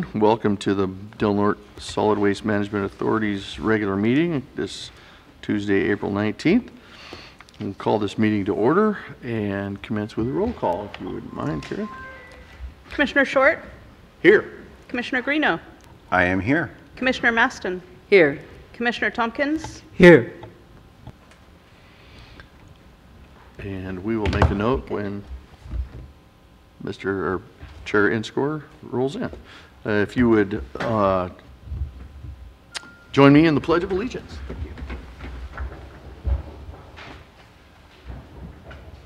gentlemen. Welcome to the Del Norte Solid Waste Management Authority's regular meeting this Tuesday, April 19th. We'll call this meeting to order and commence with a roll call, if you wouldn't mind, Kara. Commissioner Short? Here. Commissioner Greeno? I am here. Commissioner Maston? Here. Commissioner Tompkins? Here. And we will make a note when Chair Inscore rolls in. If you would join me in the Pledge of Allegiance. Thank you.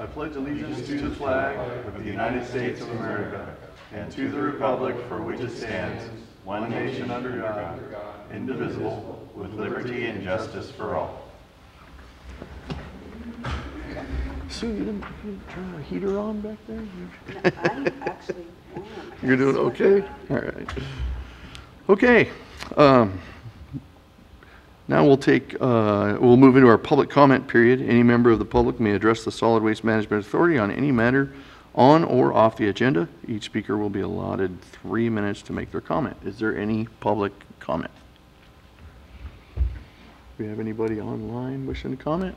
I pledge allegiance to the flag of the United States of America and to the republic for which it stands, one nation under God, indivisible, with liberty and justice for all. Sue, you didn't turn the heater on back there? No, I actually am. You're doing okay? All right. Okay. Now we'll move into our public comment period. Any member of the public may address the Solid Waste Management Authority on any matter on or off the agenda. Each speaker will be allotted 3 minutes to make their comment. Is there any public comment? Do we have anybody online wishing to comment?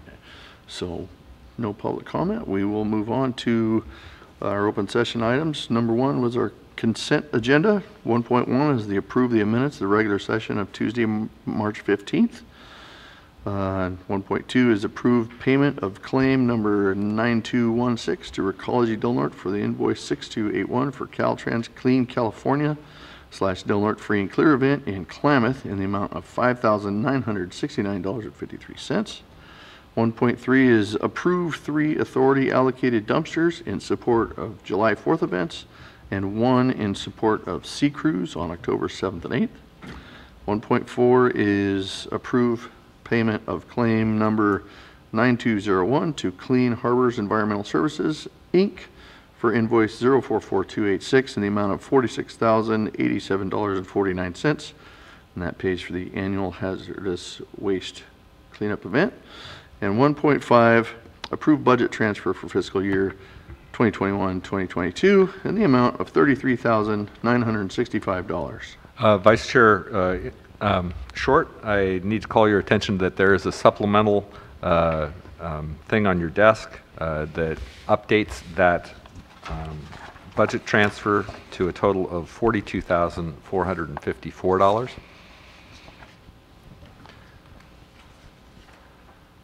So, no public comment. We will move on to our open session items. Number 1 was our consent agenda. 1.1 is the approve the minutes of the regular session of Tuesday, March 15th. 1.2 is approved payment of claim number 9216 to Recology Del Norte for the invoice 6281 for Caltrans Clean California / Del Norte Free and Clear event in Klamath in the amount of $5,969.53. 1.3 is approve 3 authority allocated dumpsters in support of July 4th events and 1 in support of Sea Cruise on October 7th and 8th. 1.4 is approve payment of claim number 9201 to Clean Harbors Environmental Services, Inc. for invoice 044286 in the amount of $46,087.49. And that pays for the annual hazardous waste cleanup event. And 1.5, approved budget transfer for fiscal year 2021-2022 in the amount of $33,965. Vice Chair Short, I need to call your attention that there is a supplemental thing on your desk that updates that budget transfer to a total of $42,454.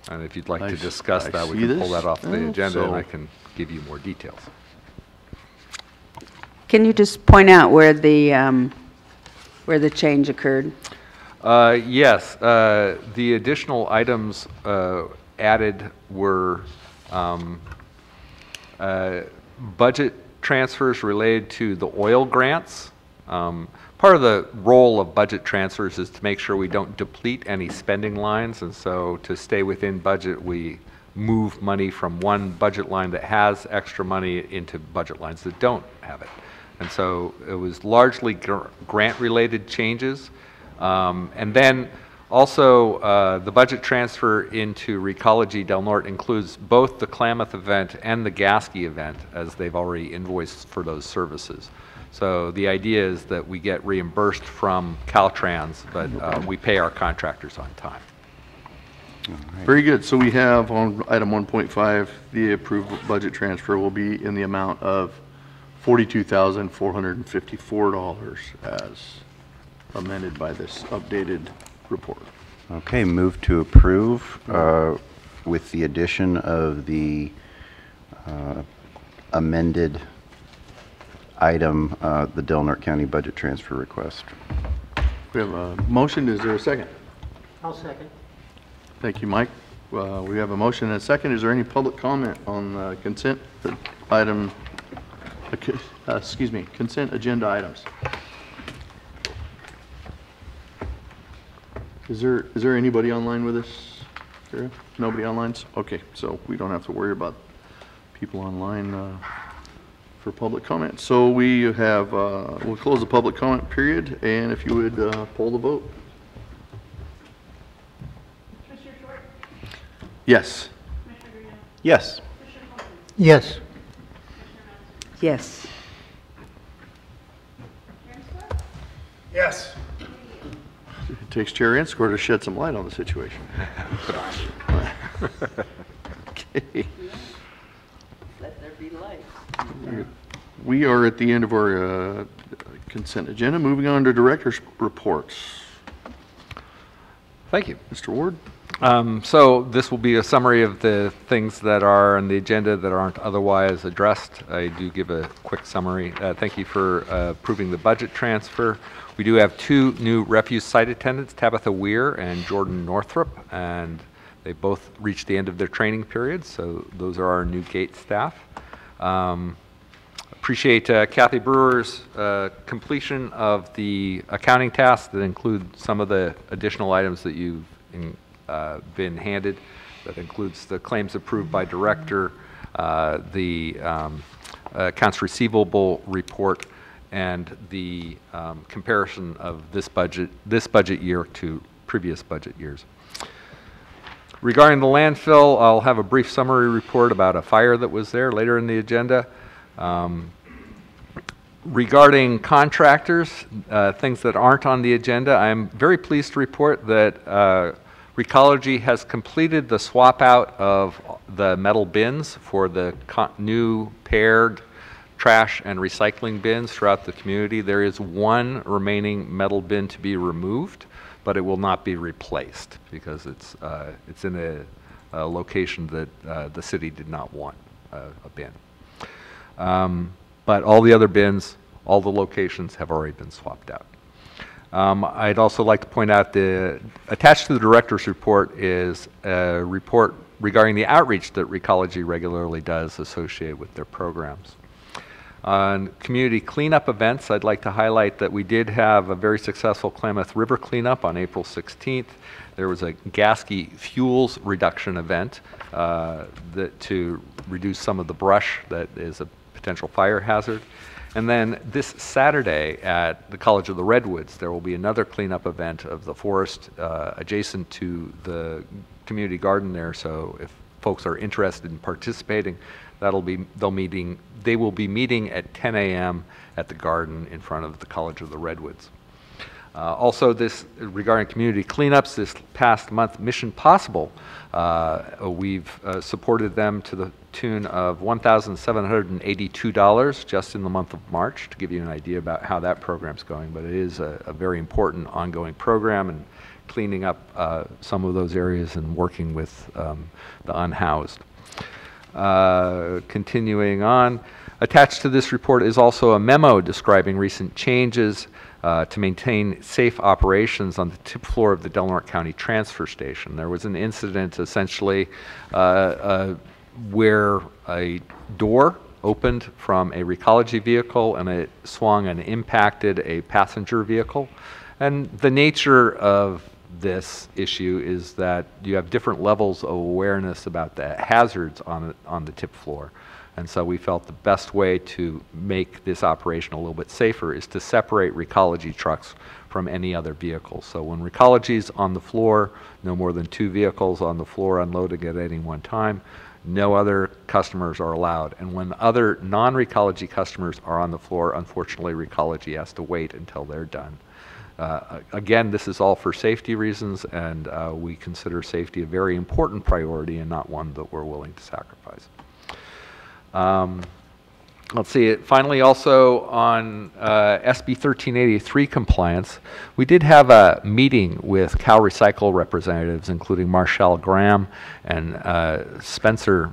And if you'd like to discuss that, we can pull that off the agenda and I can give you more details. Can you just point out where the change occurred? Yes, the additional items added were budget transfers related to the oil grants. Part of the role of budget transfers is to make sure we don't deplete any spending lines, and so to stay within budget, we move money from one budget line that has extra money into budget lines that don't have it. And so it was largely grant-related changes. And then also the budget transfer into Recology Del Norte includes both the Klamath event and the Gasky event, as they've already invoiced for those services. So the idea is that we get reimbursed from Caltrans, but we pay our contractors on time. Right. Very good. So we have on item 1.5, the approved budget transfer will be in the amount of $42,454 as amended by this updated report. Okay, move to approve with the addition of the amended item, the Del Norte County budget transfer request. We have a motion. Is there a second? I'll second. Thank you, Mike. We have a motion and a second. Is there any public comment on the consent item? Consent agenda items. Is there anybody online with us? Sarah? Nobody online? Okay, so we don't have to worry about people online for public comment. So we have, we'll close the public comment period, and if you would poll the vote. Commissioner Short? Yes. Commissioner Greeno? Yes. Commissioner Tompkins? Yes. Commissioner Maston? Yes. Chair Inscore? Yes. It takes Chair Inscore to shed some light on the situation. Okay. Let there be light. We are at the end of our consent agenda. Moving on to director's reports. Thank you. Mr. Ward? So this will be a summary of the things that are on the agenda that aren't otherwise addressed. I do give a quick summary. Thank you for approving the budget transfer. We do have 2 new refuse site attendants, Tabitha Weir and Jordan Northrop, and they both reached the end of their training period, so those are our new gate staff. Appreciate Kathy Brewer's completion of the accounting tasks that include some of the additional items that you've been handed. That includes the claims approved by director, the accounts receivable report, and the comparison of this budget year to previous budget years. Regarding the landfill, I'll have a brief summary report about a fire that was there later in the agenda. Regarding contractors, things that aren't on the agenda, I'm very pleased to report that Recology has completed the swap out of the metal bins for the new paired trash and recycling bins throughout the community. There is 1 remaining metal bin to be removed, but it will not be replaced because it's in a location that the city did not want a bin. But all the other bins, all the locations have already been swapped out. I'd also like to point out attached to the director's report is a report regarding the outreach that Recology regularly does associated with their programs. On community cleanup events, I'd like to highlight that we did have a very successful Klamath River cleanup on April 16th. There was a Gasky fuels reduction event to reduce some of the brush that is a potential fire hazard. And then this Saturday at the College of the Redwoods, there will be another cleanup event of the forest adjacent to the community garden there. So if folks are interested in participating, they will be meeting at 10 a.m. at the garden in front of the College of the Redwoods. Also, regarding community cleanups, this past month, Mission Possible, we've supported them to the tune of $1,782 just in the month of March, to give you an idea about how that program's going. But it is a very important ongoing program, and cleaning up some of those areas and working with the unhoused. Continuing on, attached to this report is also a memo describing recent changes to maintain safe operations on the tip floor of the Del Norte County Transfer Station. There was an incident essentially where a door opened from a Recology vehicle and it swung and impacted a passenger vehicle. And the nature of this issue is that you have different levels of awareness about the hazards on the tip floor. And so we felt the best way to make this operation a little bit safer is to separate Recology trucks from any other vehicles. So when Recology's on the floor, no more than 2 vehicles on the floor unloading at any one time. No other customers are allowed. And when other non-Recology customers are on the floor, unfortunately, Recology has to wait until they're done. Again, this is all for safety reasons, and we consider safety a very important priority and not one that we're willing to sacrifice. Let's see, finally also on SB 1383 compliance, we did have a meeting with Cal Recycle representatives, including Marshall Graham and Spencer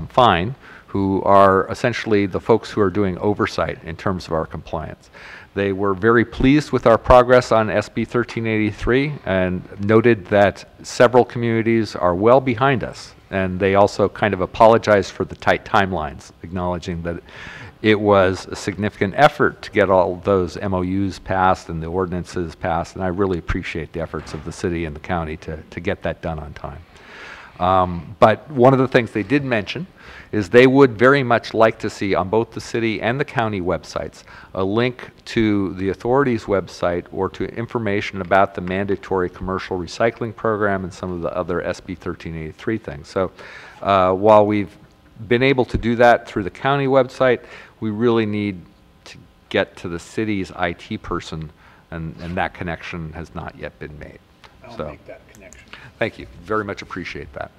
Fine, who are essentially the folks who are doing oversight in terms of our compliance. They were very pleased with our progress on SB 1383 and noted that several communities are well behind us. And they also kind of apologized for the tight timelines, acknowledging that it was a significant effort to get all those MOUs passed and the ordinances passed. And I really appreciate the efforts of the city and the county to get that done on time. But one of the things they did mention is they would very much like to see on both the city and the county websites a link to the authority's website or to information about the mandatory commercial recycling program and some of the other SB 1383 things. So while we've been able to do that through the county website, we really need to get to the city's IT person and that connection has not yet been made. I'll make that connection. Thank you. Very much appreciate that.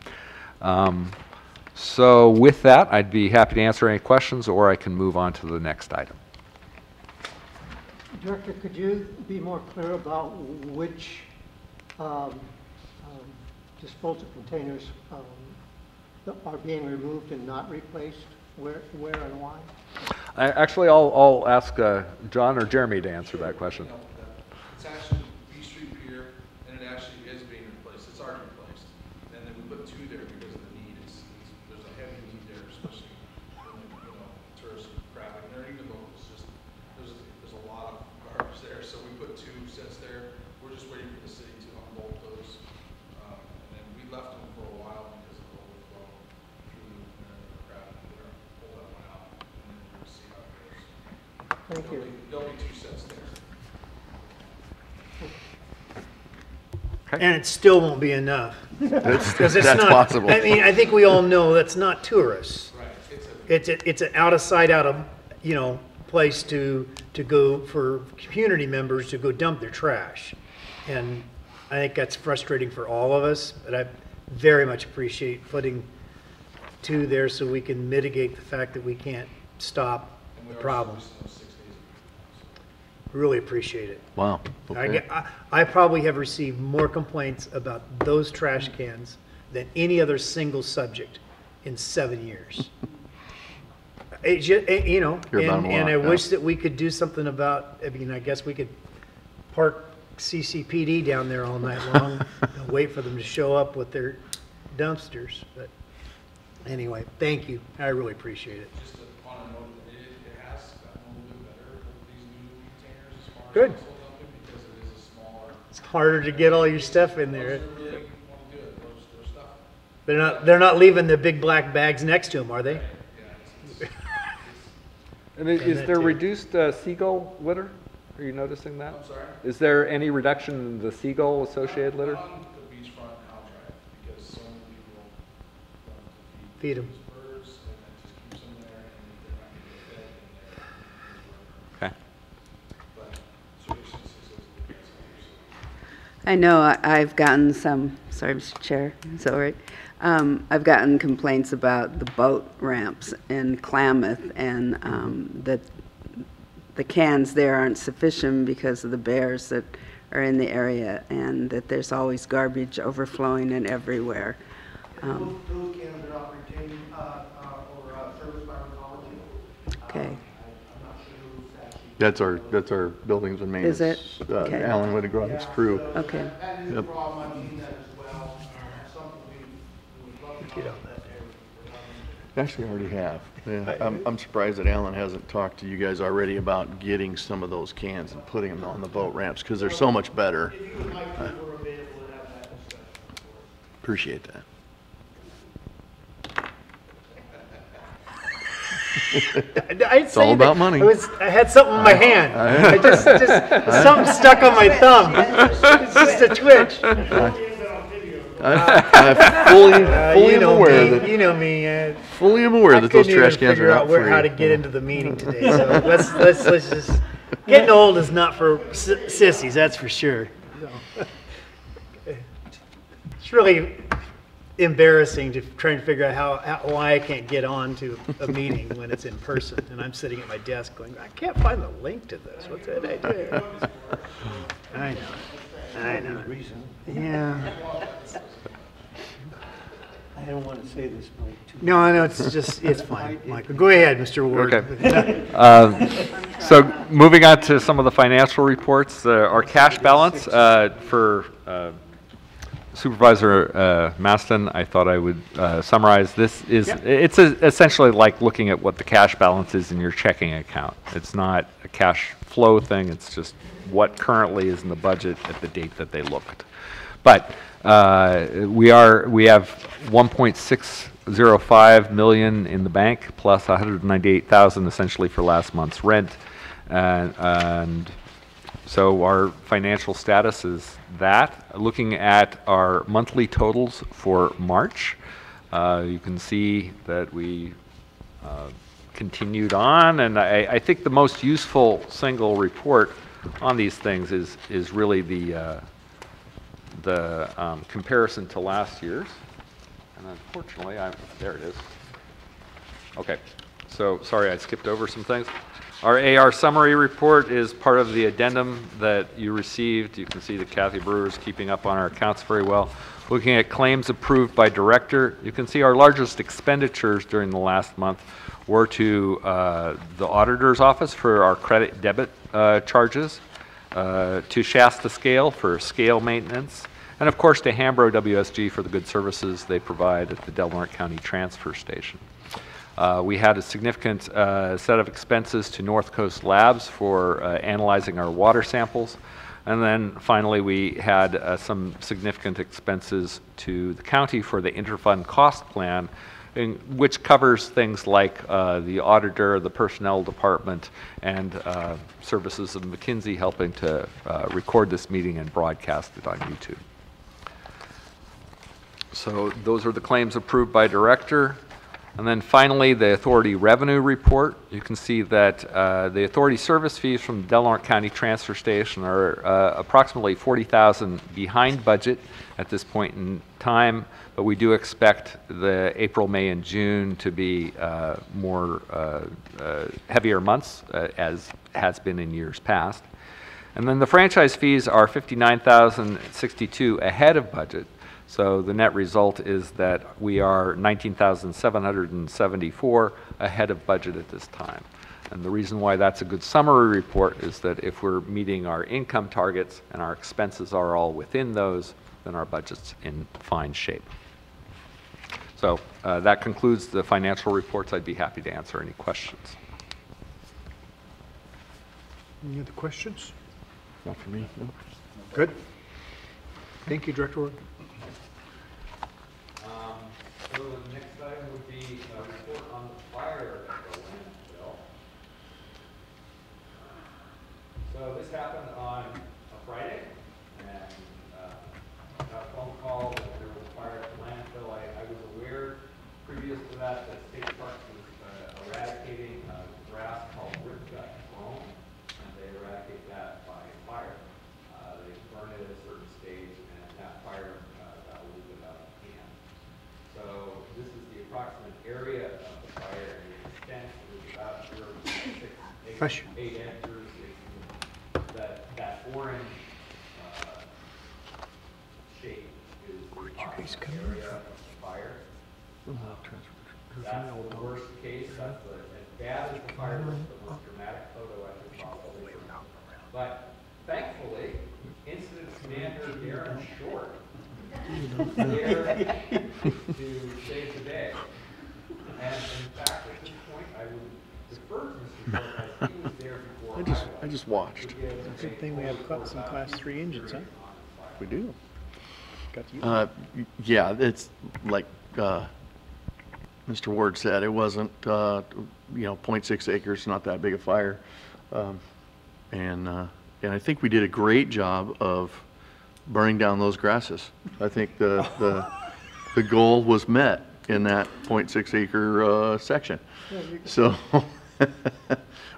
So with that, I'd be happy to answer any questions, or I can move on to the next item. Director, could you be more clear about which disposal containers that are being removed and not replaced? Where and why? Actually, I'll ask John or Jeremy to answer that question. It's actually B Street Pier, and it actually is being replaced. It's already replaced. And then we put 2 there because of the need. There's a heavy need there, especially when, tourists are crabbing there, even though it's just, there's a lot of garbage there. So we put 2 sets there. We're just waiting for the city to unbolt those. And then we left them for a while because of the overflow through the crabbing. We're going to pull that one out, and then we're going to see how it goes. Thank you. There'll be 2 sets there. And it still won't be enough. Because it's That's not, possible. I mean, I think we all know that's not tourists. Right. It's an out of sight, out of, place to go for community members to go dump their trash. And I think that's frustrating for all of us, but I very much appreciate putting 2 there so we can mitigate the fact that we can't stop the problem. Really appreciate it. Wow. Okay. I probably have received more complaints about those trash cans than any other single subject in 7 years. It just, You're about them a and lot, I yeah. wish that we could do something about, I mean, I guess we could park CCPD down there all night long and wait for them to show up with their dumpsters. But anyway, thank you. I really appreciate it. Just on a note, it has gotten a little bit better with these new containers as far as Good. household dumping because it is a smaller. It's harder to get all your stuff in there. Those are really want to do it. Those stuff. They're not leaving the big black bags next to them, are they? Yeah, it's And is that there too. reduced seagull litter? Are you noticing that? I'm sorry? Is there any reduction in the seagull associated litter? On the beachfront and I'll drive because so many people Feed 'em. those birds and that just keeps them there and they're not going to get fed in there. Okay. But seriously, it's a I know I've gotten some, sorry, Mr. Chair, is that all right? I've gotten complaints about the boat ramps in Klamath and that the cans there aren't sufficient because of the bears that are in the area and that there's always garbage overflowing and everywhere. Those cans are not retained or serviced by ecology. Okay. I'm not sure who's actually. That's our buildings and maintenance. Is it? Okay. Alan Whittaker and his crew. Okay. That is a Yep. problem, I've seen that as well. That's something we would love to get on that there. Actually, already have. Yeah, I'm surprised that Alan hasn't talked to you guys already about getting some of those cans and putting them on the boat ramps, because they're so much better. If you would like to, we're available to have that discussion, of course. Appreciate that. It's all about money. I had something in my hand. I just something stuck on my thumb. It's just a twitch. I'm fully You know aware me. that You know me. fully am aware that those trash cans figure are out not free. how to get into the meeting today. So let's just getting old is not for sissies. That's for sure. So, it's really embarrassing to try and figure out why I can't get on to a meeting when it's in person and I'm sitting at my desk going, I can't find the link to this. What's that I do? I know. Yeah. I don't want to say this, Mike. No, I know, it's fine, Michael. Go ahead, Mr. Ward. Okay. So moving on to some of the financial reports, our cash balance for Supervisor Maston, I thought I would summarize. This is, it's essentially like looking at what the cash balance is in your checking account. It's not a cash flow thing, it's just what currently is in the budget at the date that they looked. But we have 1.605 million in the bank plus 198,000 essentially for last month's rent, and so our financial status is that. Looking at our monthly totals for March, you can see that we continued on, and I think the most useful single report on these things is really the comparison to last year's. And unfortunately, there it is. Okay, so sorry I skipped over some things. Our AR summary report is part of the addendum that you received. You can see that Kathy Brewer is keeping up on our accounts very well. Looking at claims approved by director, you can see our largest expenditures during the last month were to the auditor's office for our credit debit charges, to Shasta Scale for scale maintenance, and of course to Hambro WSG for the good services they provide at the Del Norte County Transfer Station. We had a significant set of expenses to North Coast Labs for analyzing our water samples. And then finally, we had some significant expenses to the county for the interfund cost plan, which covers things like the auditor, the personnel department, and services of McKinsey helping to record this meeting and broadcast it on YouTube. So those are the claims approved by director. And then finally, the authority revenue report. You can see that the authority service fees from the Del Norte County Transfer Station are approximately $40,000 behind budget at this point in time, but we do expect the April, May, and June to be more heavier months, as has been in years past. And then the franchise fees are $59,062 ahead of budget. So the net result is that we are $19,774 ahead of budget at this time. And the reason why that's a good summary report is that if we're meeting our income targets and our expenses are all within those, then our budget's in fine shape. So that concludes the financial reports. I'd be happy to answer any questions. Any other questions? Not for me, no. Good. Thank you, Director Ward. So the next item would be a report on the fire at the landfill. So this happened on a Friday, and got a phone call that there was a fire at the landfill. I was aware previous to that State Parks was eradicating grass called ripgut brome, and they eradicate that by fire. They burn it at a certain stage, and that fire got a little bit out of hand. So this is the approximate area of the fire, and the extent is about 0.6 8 acres. That orange shape is the approximate area of the fire. That's the worst case. That's as bad as the fire was, the most dramatic photo I could possibly remember. But thankfully, Incident Commander Darren Short there to save the day. And in fact, at this point, I would defer to Mr. Short as he was there before I just watched. Good thing we have some Class 3 engines, huh? We do. Got to use Yeah, it's like Mr. Ward said, it wasn't, 0.6 acres, not that big a fire. And I think we did a great job of burning down those grasses. I think the goal was met in that 0.6 acre section. So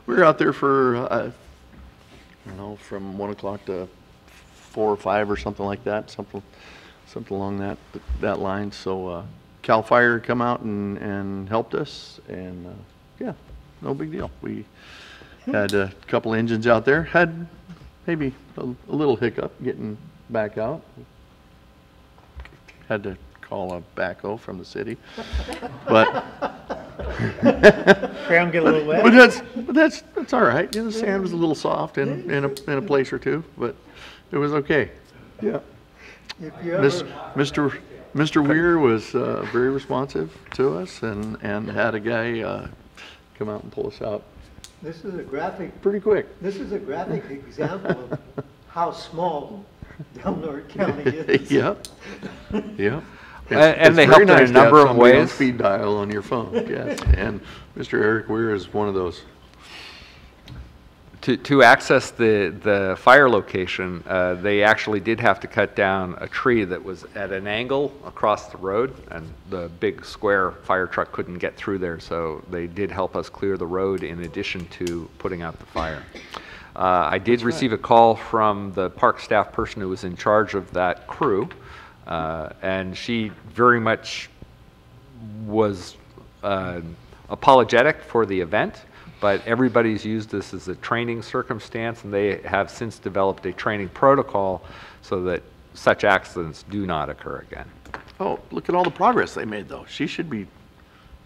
we were out there for, I don't know, from 1 o'clock to 4 or 5 or something like that, something along that line. So CAL FIRE come out and helped us, and yeah, no big deal. We had a couple engines out there, had maybe a little hiccup getting back out. Had to call a backhoe from the city, but ground get a little wet. but that's all right. The sand was a little soft in a place or two, but it was okay. Yeah. If you ever, Mr. Weir was very responsive to us and had a guy come out and pull us out this is a graphic, pretty quick. this is a graphic example of how small Del Norte County is. Yep. Yep. And they very helped in a nice to have number of somebody on ways. speed dial on your phone, yes. And Mr. Eric Weir is one of those. To access the fire location, they actually did have to cut down a tree that was at an angle across the road, and the big square fire truck couldn't get through there, so they did help us clear the road in addition to putting out the fire. I did receive a call from the park staff person who was in charge of that crew, and she very much was apologetic for the event, but everybody's used this as a training circumstance, and they have since developed a training protocol so that such accidents do not occur again. Oh, look at all the progress they made, though. She should be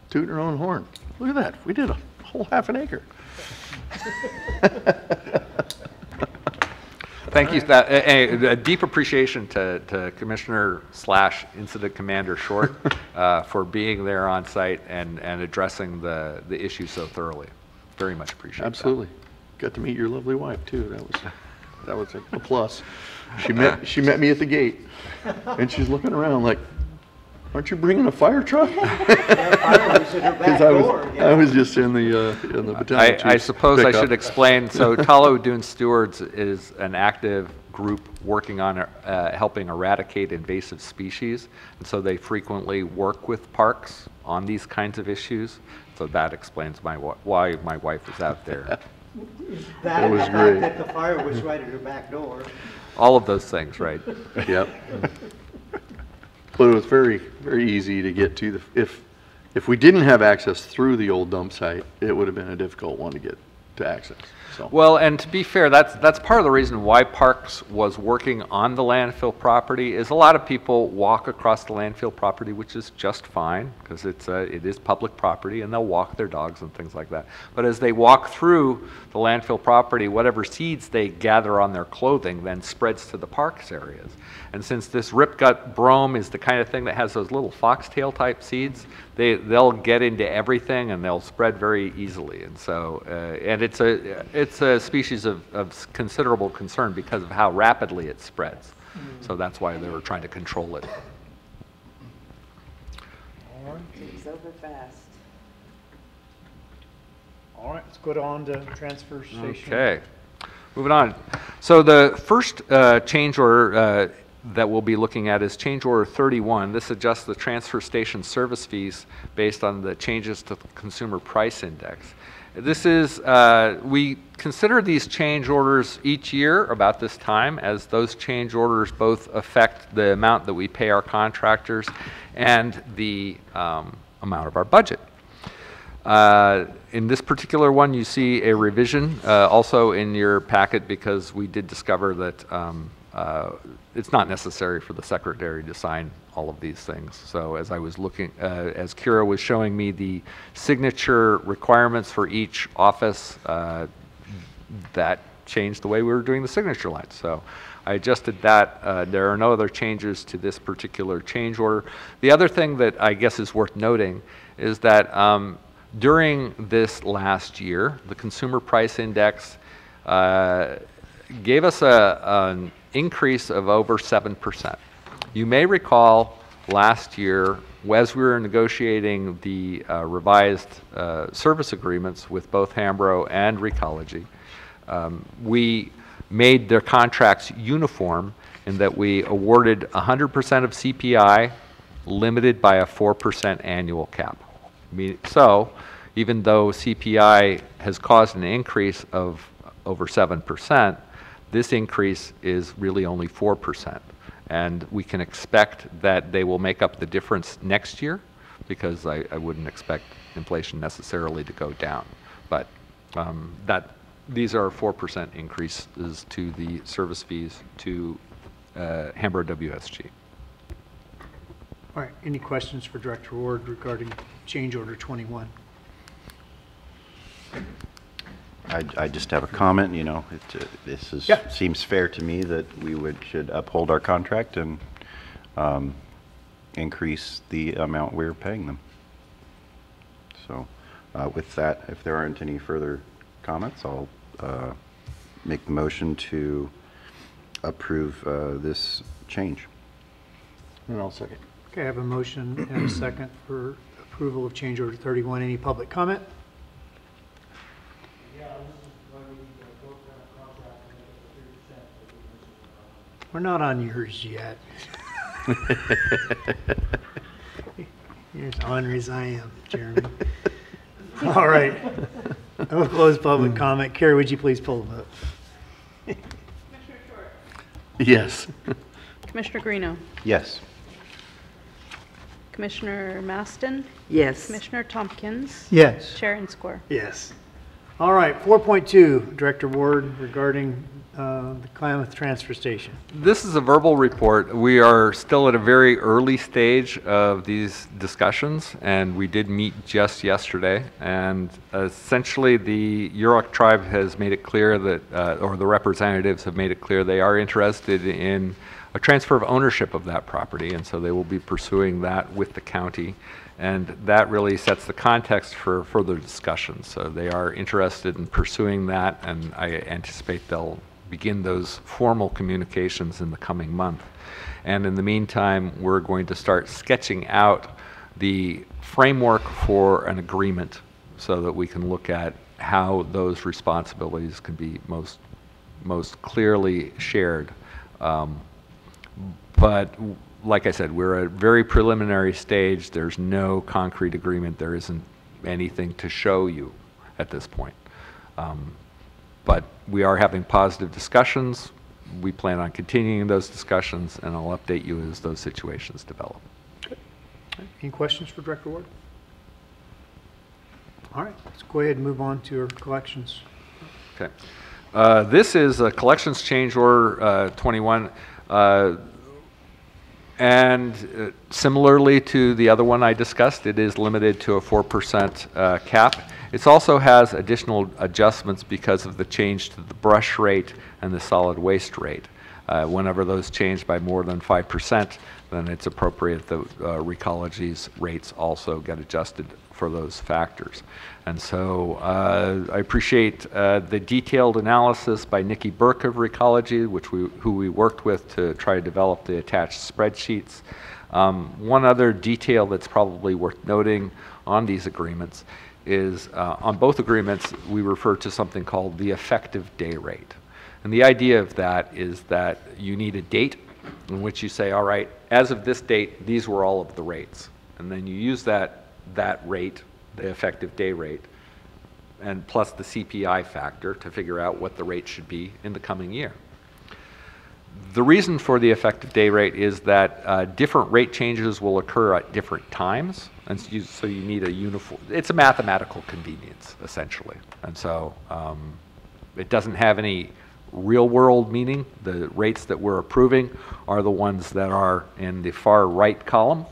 tooting her own horn. Look at that. We did a whole half an acre. Thank you. A deep appreciation to Commissioner/Incident Commander Short for being there on site and addressing the issue so thoroughly. Very much appreciate that. Absolutely. Got to meet your lovely wife, too. That was a plus. She met me at the gate, and she's looking around like, aren't you bringing a fire truck? Because I was just in the battalion. I suppose I should explain. So Talo Dune Stewards is an active group working on helping eradicate invasive species, and so they frequently work with parks on these kinds of issues. So that explains why my wife was out there. That was great. That the fire was right at her back door. All of those things, right? Yep. But it was very, very easy to get to. If we didn't have access through the old dump site, it would have been a difficult one to get to access. So. Well, and to be fair, that's part of the reason why Parks was working on the landfill property. Is a lot of people walk across the landfill property, which is just fine because it is public property, and they'll walk their dogs and things like that. But as they walk through the landfill property, whatever seeds they gather on their clothing then spreads to the parks areas. And since this ripgut brome is the kind of thing that has those little foxtail type seeds, they'll get into everything and they'll spread very easily. And so, and it's a species of considerable concern because of how rapidly it spreads. So that's why they were trying to control it. It's over fast. All right, let's go on to transfer station. Okay, moving on. So the first change order that we'll be looking at is change order 31. This adjusts the transfer station service fees based on the changes to the consumer price index. This is, we consider these change orders each year about this time, as those change orders both affect the amount that we pay our contractors and the amount of our budget. In this particular one, you see a revision also in your packet because we did discover that it's not necessary for the secretary to sign all of these things. So as I was looking, as Kira was showing me the signature requirements for each office, that changed the way we were doing the signature lines. So I adjusted that. There are no other changes to this particular change order. The other thing that I guess is worth noting is that during this last year, the consumer price index gave us an increase of over 7%. You may recall last year, as we were negotiating the revised service agreements with both Hambro and Recology, we made their contracts uniform in that we awarded 100% of CPI limited by a 4% annual cap. So even though CPI has caused an increase of over 7%, this increase is really only 4%. And we can expect that they will make up the difference next year because I wouldn't expect inflation necessarily to go down. But these are 4% increases to the service fees to Hambro WSG. All right, any questions for Director Ward regarding change order 21? I just have a comment, you know, this is, Yeah. seems fair to me that we should uphold our contract and increase the amount we're paying them. So with that, if there aren't any further comments, I'll make the motion to approve this change. And I'll second. Okay, I have a motion and a second for approval of change order 31. Any public comment? We're not on yours yet. You're as ornery as I am, Jeremy. All right. I will close public comment. Carrie, would you please pull the vote? Commissioner Short, Yes. Commissioner Greeno, Yes. Commissioner Maston, Yes. Commissioner Tompkins, Yes. Chair and Score. Yes. All right, 4.2, Director Ward, regarding the Klamath Transfer Station. This is a verbal report. We are still at a very early stage of these discussions, and we did meet just yesterday. And essentially, the Yurok tribe has made it clear that, or the representatives have made it clear they are interested in a transfer of ownership of that property, and so they will be pursuing that with the county. And that really sets the context for further discussions. So they are interested in pursuing that, and I anticipate they'll begin those formal communications in the coming month. And in the meantime, we're going to start sketching out the framework for an agreement so that we can look at how those responsibilities can be most clearly shared. But like I said, we're at a very preliminary stage. There's no concrete agreement. There isn't anything to show you at this point. But we are having positive discussions. We plan on continuing those discussions, and I'll update you as those situations develop. Any questions for Director Ward? All right, let's go ahead and move on to our collections. Okay. This is a collections change order 21. And similarly to the other one I discussed, it is limited to a 4% cap. It also has additional adjustments because of the change to the brush rate and the solid waste rate. Whenever those change by more than 5%, then it's appropriate that Recology's rates also get adjusted for those factors. And so I appreciate the detailed analysis by Nikki Burke of Recology, who we worked with to try to develop the attached spreadsheets. One other detail that's probably worth noting on these agreements is on both agreements, we refer to something called the effective day rate. And the idea of that is that you need a date in which you say, all right, as of this date, these were all of the rates. And then you use that rate, the effective day rate, and plus the CPI factor to figure out what the rate should be in the coming year. The reason for the effective day rate is that different rate changes will occur at different times, and so you need a uniform, it's a mathematical convenience, essentially. And so it doesn't have any real world meaning. The rates that we're approving are the ones that are in the far right column,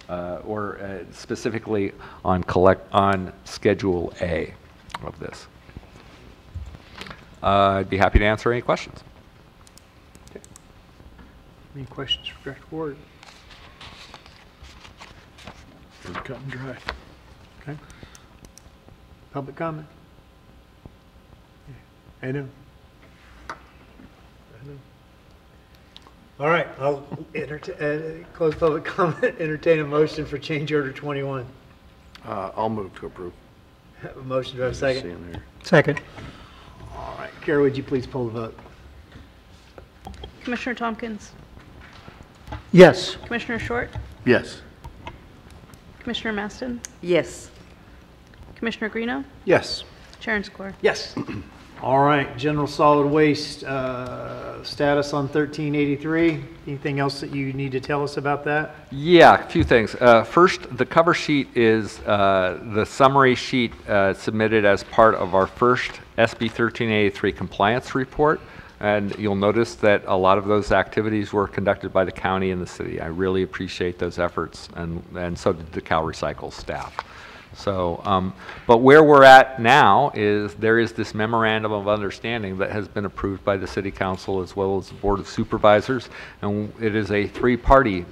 or specifically on Schedule A of this. I'd be happy to answer any questions. Any questions for Director Ward? Cut and dry. Okay. Public comment? I know. All right, I'll close public comment, entertain a motion for change order 21. I'll move to approve. Have a motion, do I have a second? Seeing there. Second. All right, Kara, would you please pull the vote? Commissioner Tompkins, Yes. Commissioner Short, Yes. Commissioner Maston, Yes. Commissioner Greeno, Yes. Chair and Score. Yes. All right, general solid waste status on 1383. Anything else that you need to tell us about that? Yeah, a few things. First, the cover sheet is the summary sheet submitted as part of our first SB 1383 compliance report. And you'll notice that a lot of those activities were conducted by the county and the city. I really appreciate those efforts, and so did the Cal Recycle staff. So, but where we're at now is there is this memorandum of understanding that has been approved by the City Council as well as the Board of Supervisors, and it is a three-party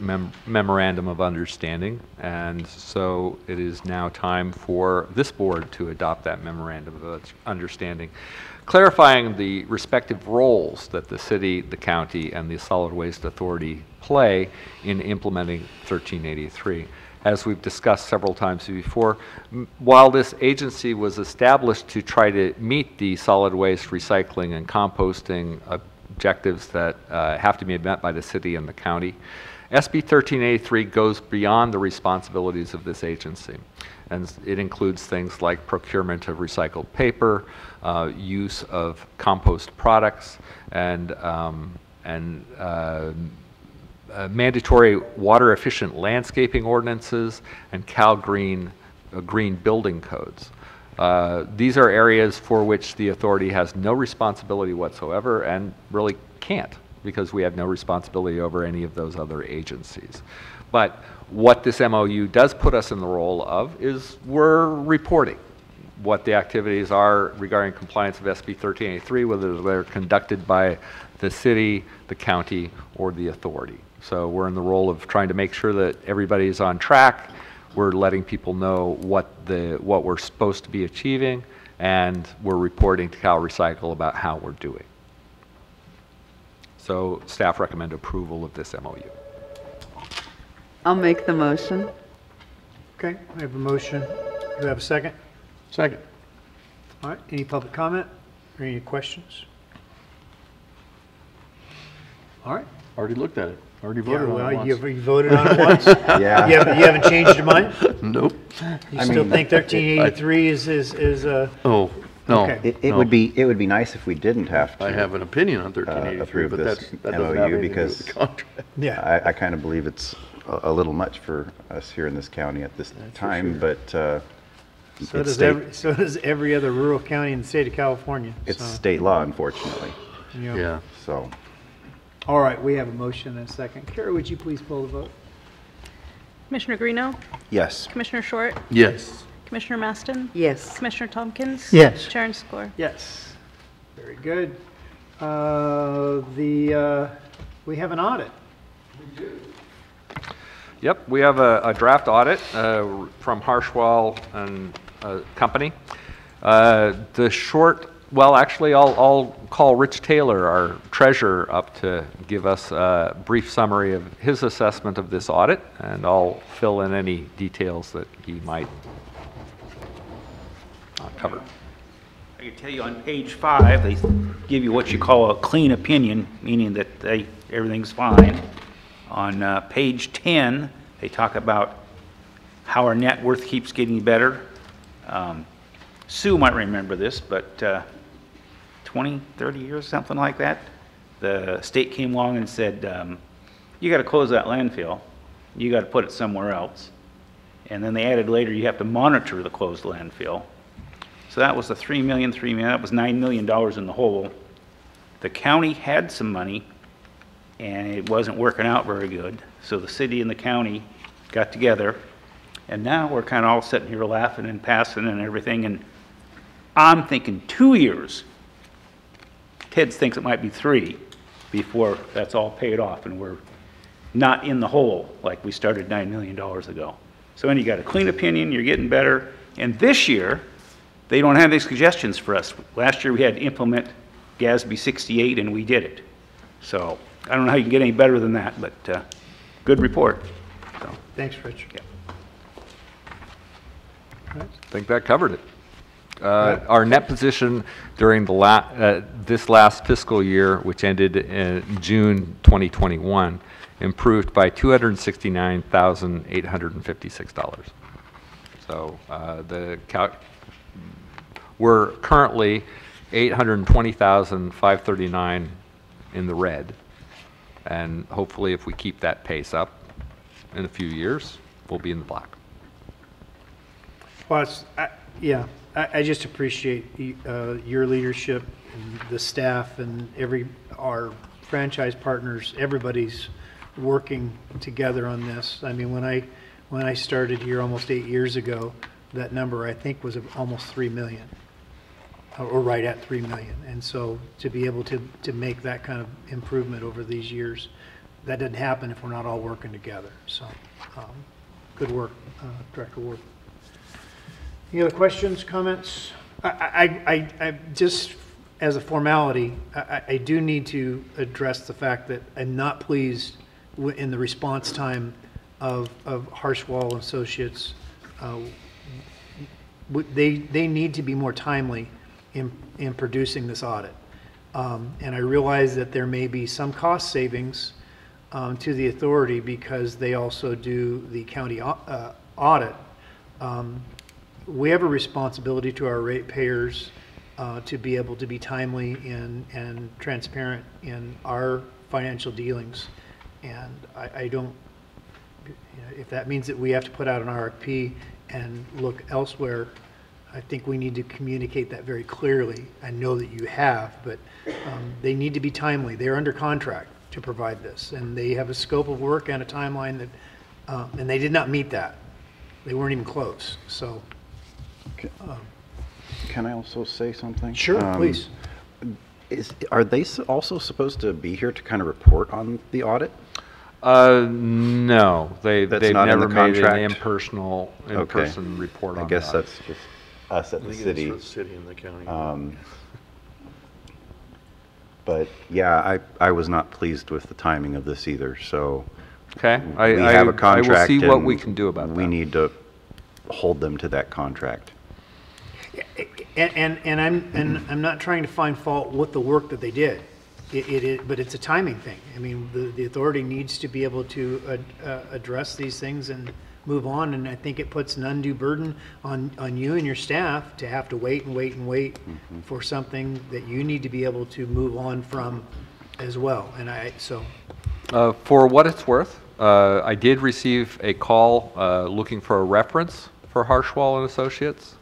memorandum of understanding, and so it is now time for this board to adopt that memorandum of understanding, clarifying the respective roles that the city, the county, and the Solid Waste Authority play in implementing 1383. As we've discussed several times before, while this agency was established to try to meet the solid waste recycling and composting objectives that have to be met by the city and the county, SB 1383 goes beyond the responsibilities of this agency, and it includes things like procurement of recycled paper, use of compost products, and mandatory water-efficient landscaping ordinances, and green building codes. These are areas for which the authority has no responsibility whatsoever and really can't, because we have no responsibility over any of those other agencies. But what this MOU does put us in the role of is we're reporting what the activities are regarding compliance of SB 1383, whether they're conducted by the city, the county, or the authority. So we're in the role of trying to make sure that everybody's on track. We're letting people know what we're supposed to be achieving, and we're reporting to Cal Recycle about how we're doing. So staff recommend approval of this MOU. I'll make the motion. Okay, we have a motion. Do we have a second? Second. All right, any public comment or any questions? All right. Already looked at it. Already Yeah, voted on well, it once. you voted on it once? Yeah. You haven't changed your mind? Nope. You still think 1383 is Oh, no. Okay. It no. would be nice if we didn't have to. I have an opinion on 1383, approve but this that doesn't have MOU anything to do because- with the contract. Yeah. I kind of believe it's a little much for us here in this county at this time, but So it's does every other rural county in the state of California. it's So, state law, unfortunately. you know. Yeah. So All right, we have a motion and a second. Kara, would you please pull the vote? Commissioner Greeno, yes, Commissioner Short, Yes. Commissioner Maston, Yes. Commissioner Tompkins. Yes. Chair and score. Yes. Very good. We have an audit. Yep, we have a draft audit from Harshwell and Company. Actually, I'll call Rich Taylor, our treasurer, up to give us a brief summary of his assessment of this audit, and I'll fill in any details that he might cover. I can tell you on page 5, they give you what you call a clean opinion, meaning that everything's fine. On page 10, they talk about how our net worth keeps getting better. Sue might remember this, but 20, 30 years, something like that, the state came along and said, you got to close that landfill. You got to put it somewhere else. And then they added later, you have to monitor the closed landfill. So that was the $3 million, that was $9 million in the hole. The county had some money, and it wasn't working out very good. So the city and the county got together, and now we're kind of all sitting here laughing and passing and everything, and I'm thinking 2 years. Ted thinks it might be 3 before that's all paid off, and we're not in the hole like we started $9 million ago. So then you got a clean opinion, you're getting better, and this year, they don't have any suggestions for us. Last year we had to implement GASB 68 and we did it. So I don't know how you can get any better than that, but good report. So, Thanks, Rich. yeah. I think that covered it. Our net position during this last fiscal year, which ended in June 2021, improved by $269,856. So we're currently $820,539 in the red, and hopefully if we keep that pace up in a few years, we'll be in the black. Well, I just appreciate your leadership and the staff and our franchise partners. Everybody's working together on this. I mean, when I started here almost 8 years ago, that number I think was almost 3 million, or right at 3 million. And so to be able to make that kind of improvement over these years, that doesn't happen if we're not all working together. So good work, Director Ward. Any other questions, comments? I just, as a formality, I do need to address the fact that I'm not pleased in the response time of Harshwell Associates. They need to be more timely in producing this audit. And I realize that there may be some cost savings to the authority because they also do the county audit. We have a responsibility to our ratepayers to be able to be timely and transparent in our financial dealings. And I don't, if that means that we have to put out an RFP and look elsewhere, I think we need to communicate that very clearly. I know that you have, but they need to be timely. They're under contract to provide this, and they have a scope of work and a timeline that, and they did not meet that. They weren't even close, so. Can I also say something? Sure, please. Are they also supposed to be here to kind of report on the audit? No, they've That's not in never the made an contract? in-person report on I guess that. that's just us at the I think it's city. the city and the county. But yeah, I was not pleased with the timing of this either, so. Okay, We have a I contract. will see what and we can do about that. We need to hold them to that contract. And I'm not trying to find fault with the work that they did. But it's a timing thing. I mean, the authority needs to be able to address these things and move on, and I think it puts an undue burden on you and your staff to have to wait and wait and wait for something that you need to be able to move on from as well. And For what it's worth, I did receive a call looking for a reference for Harshwall and Associates,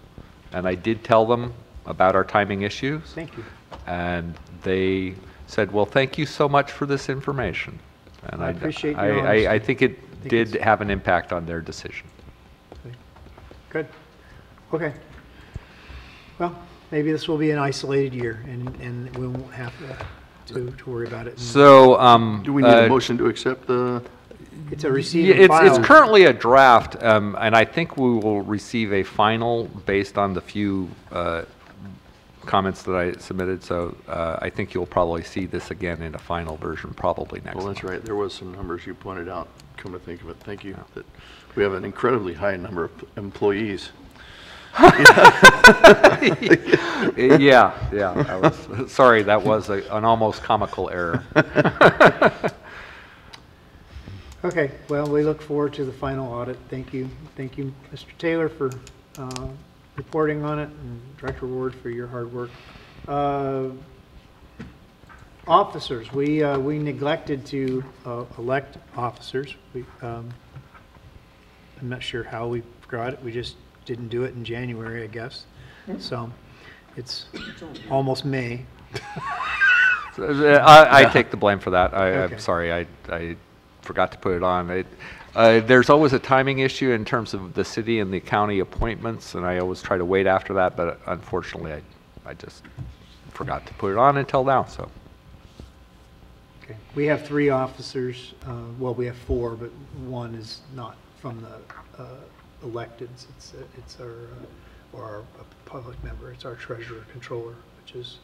and I did tell them about our timing issues. thank you. And they said, well, thank you so much for this information. And I appreciate your I honesty. think it did have an impact on their decision. Good. Okay. Well, maybe this will be an isolated year, and we won't have to worry about it. So, Do we need a motion to accept the? It's a receive yeah, and file. it's currently a draft, and I think we will receive a final based on the few comments that I submitted. So I think you'll probably see this again in a final version probably next Well, month. that's right. There was some numbers you pointed out, come to think of it. Thank you. That we have an incredibly high number of employees. Yeah. Sorry, that was an almost comical error. Okay, well, we look forward to the final audit. Thank you. Thank you, Mr. Taylor, for reporting on it, and Director Ward for your hard work. Officers, we neglected to elect officers. I'm not sure how we forgot it. We just didn't do it in January, I guess. So it's almost May. I take the blame for that. Okay. I'm sorry, I forgot to put it on. There's always a timing issue in terms of the city and the county appointments, and I always try to wait after that, but unfortunately, I just forgot to put it on until now, so. Okay. We have 3 officers, well, we have 4, but one is not from the electeds. It's our public member. It's our treasurer controller, which is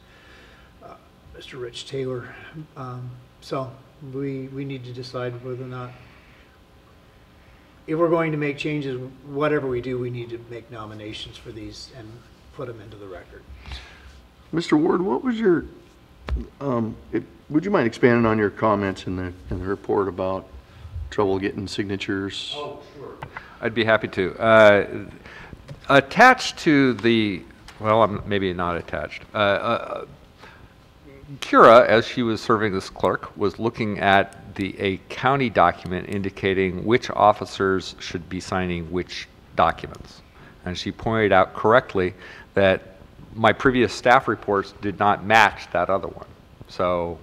Mr. Rich Taylor. So we need to decide whether or not, if we're going to make changes, whatever we do, we need to make nominations for these and put them into the record. Mr. Ward, what was your, would you mind expanding on your comments in the report about trouble getting signatures? Oh, sure. I'd be happy to. Attached to the, well, maybe not attached. Kira, as she was serving as clerk, was looking at a county document indicating which officers should be signing which documents. And she pointed out correctly that my previous staff reports did not match that other one. So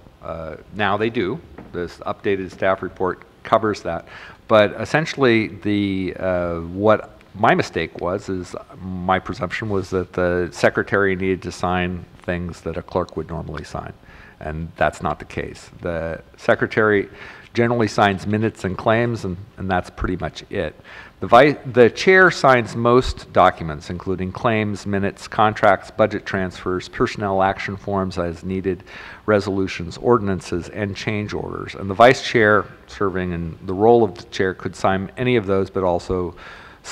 now they do. This updated staff report covers that. But essentially, what my mistake was is my presumption was that the secretary needed to sign things that a clerk would normally sign, and that's not the case. The secretary generally signs minutes and claims, and that's pretty much it. The chair signs most documents, including claims, minutes, contracts, budget transfers, personnel action forms as needed, resolutions, ordinances, and change orders. And the vice chair, serving in the role of the chair, could sign any of those, but also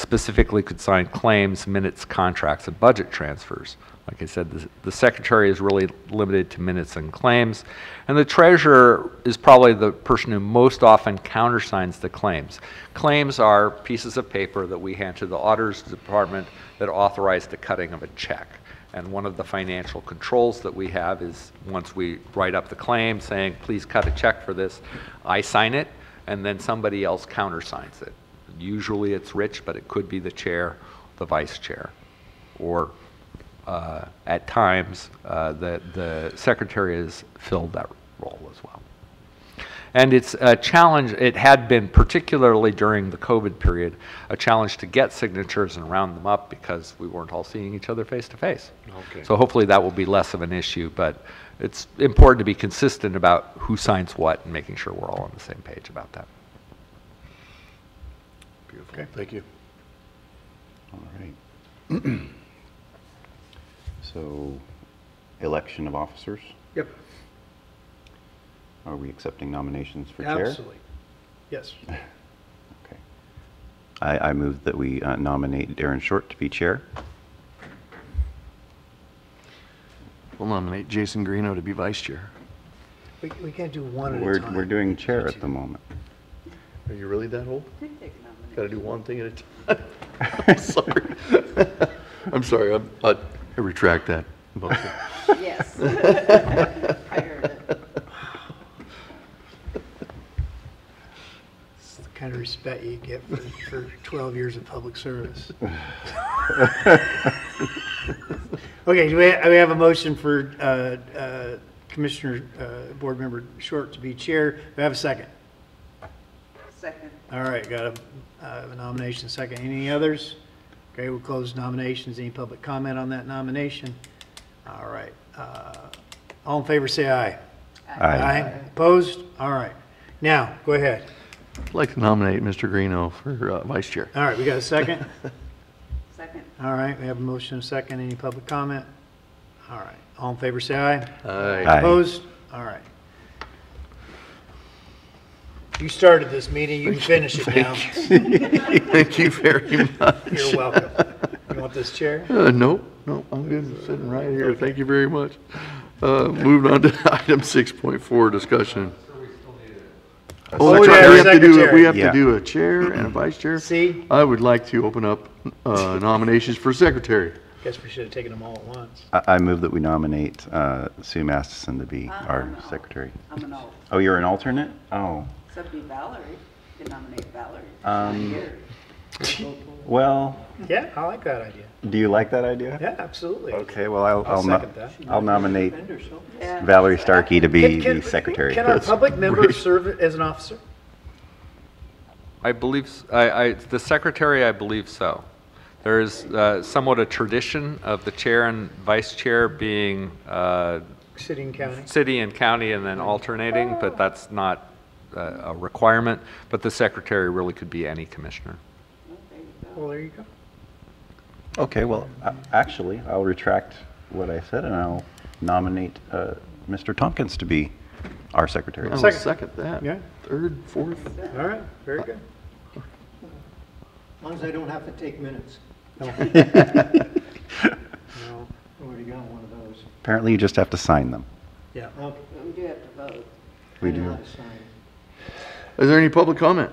specifically could sign claims, minutes, contracts, and budget transfers. Like I said, the secretary is really limited to minutes and claims, and the treasurer is probably the person who most often countersigns the claims. Claims are pieces of paper that we hand to the auditor's department that authorize the cutting of a check. And one of the financial controls that we have is once we write up the claim saying, please cut a check for this, I sign it, and then somebody else countersigns it. Usually it's Rich, but it could be the chair, the vice chair, or at times, the secretary has filled that role as well. And it's a challenge, it had been particularly during the COVID period, a challenge to get signatures and round them up because we weren't all seeing each other face to face. Okay. So hopefully that will be less of an issue, but it's important to be consistent about who signs what and making sure we're all on the same page about that. Beautiful. Thank you. All right. So, election of officers. Yep, Are we accepting nominations for chair? absolutely. Yes. Okay. I move that we nominate Darren Short to be chair. We'll nominate Jason Greeno to be vice chair. We can't do one at a We're time. doing chair at the moment. Are you really that old? Gotta do one thing at a time. Sorry. I'm sorry, I retract that. Yes. I heard it. It's the kind of respect you get for 12 years of public service. Okay, we have a motion for Commissioner, Board Member Short to be chair. Do we have a second? Second. All right, got a nomination, second. Any others? Okay, we'll close nominations. Any public comment on that nomination? All right. All in favor, say aye. Aye. Opposed? All right. Now, go ahead. I'd like to nominate Mr. Greeno for vice chair. All right, we got a second? Second. All right, we have a motion and a second. Any public comment? All right. All in favor, say aye. Aye. Aye. Opposed? All right. You started this meeting, you can finish it now. Thank you very much. You're welcome. You want this chair? No, I'm good sitting right here. Thank you very much. Moving on to item 6.4, discussion. Oh, that's we right, have we a have to do, secretary. we have Yeah. to do a chair and a vice chair. See? I would like to open up nominations for secretary. Guess we should have taken them all at once. I move that we nominate Sue Masterson to be our I'm an alt. secretary. I'm an alt. Oh, you're an alternate? Oh, So it'd be Valerie. You can nominate Valerie. Um, Not here. well, Yeah, I like that idea. do you like that idea? Yeah, absolutely. Okay, well, I'll second that. I'll nominate Yeah. Valerie Starkey to be Can- the secretary. Can our public members serve as an officer? I believe, the secretary, I believe so. There is somewhat a tradition of the chair and vice chair being City and county? city and county and then alternating, but that's not a requirement. But the secretary really could be any commissioner. Well, there you go. Okay, well, actually, I'll retract what I said and I'll nominate Mr. Tompkins to be our secretary. I will Second. second that. Yeah. Third, fourth. All right, very good. As long as I don't have to take minutes. No. Already got one of those. Apparently, you just have to sign them. Yeah. Okay, We do have to vote. We I know do. how to sign. Is there any public comment?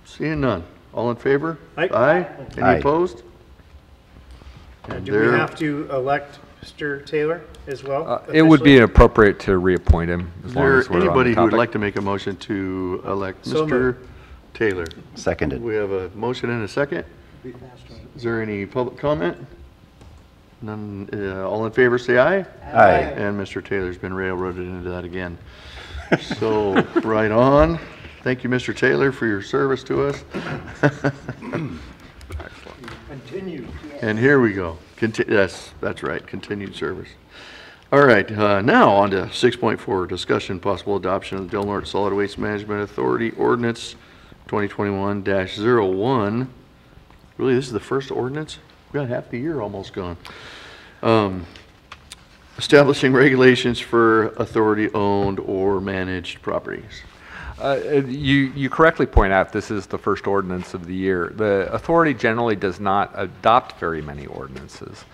Seeing none. All in favor? Aye. Aye. Any Aye. opposed? Do we have to elect Mr. Taylor as well? It would be officially? appropriate to reappoint him as Is long there as we're on the anybody who would topic. like to make a motion to elect So Mr. moved. Taylor? Seconded. We have a motion and a second. Be faster. Is there any public comment? None, all in favor, say aye. Aye. And Mr. Taylor's been railroaded into that again. So, right on. Thank you, Mr. Taylor, for your service to us. Continue. And here we go. Yes, that's right, continued service. All right, now on to 6.4, discussion possible adoption of the Del Norte Solid Waste Management Authority Ordinance 2021-01. Really, this is the first ordinance? We got half the year almost gone. Establishing regulations for authority-owned or managed properties. You correctly point out this is the first ordinance of the year. The authority generally does not adopt very many ordinances.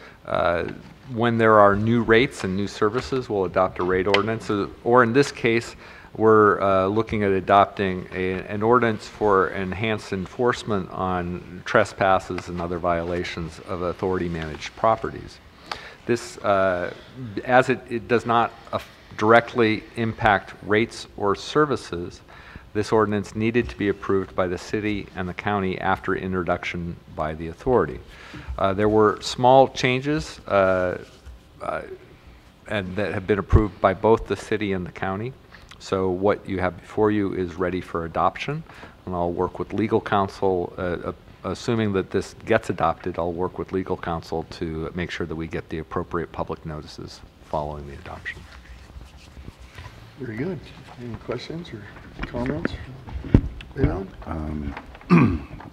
When there are new rates and new services, we'll adopt a rate ordinance, or in this case, we're looking at adopting an ordinance for enhanced enforcement on trespasses and other violations of authority-managed properties. This, as it does not directly impact rates or services, this ordinance needed to be approved by the city and the county after introduction by the authority. There were small changes and that have been approved by both the city and the county. So what you have before you is ready for adoption, and I'll work with legal counsel. Assuming that this gets adopted, I'll work with legal counsel to make sure that we get the appropriate public notices following the adoption. Very good. Any questions or comments?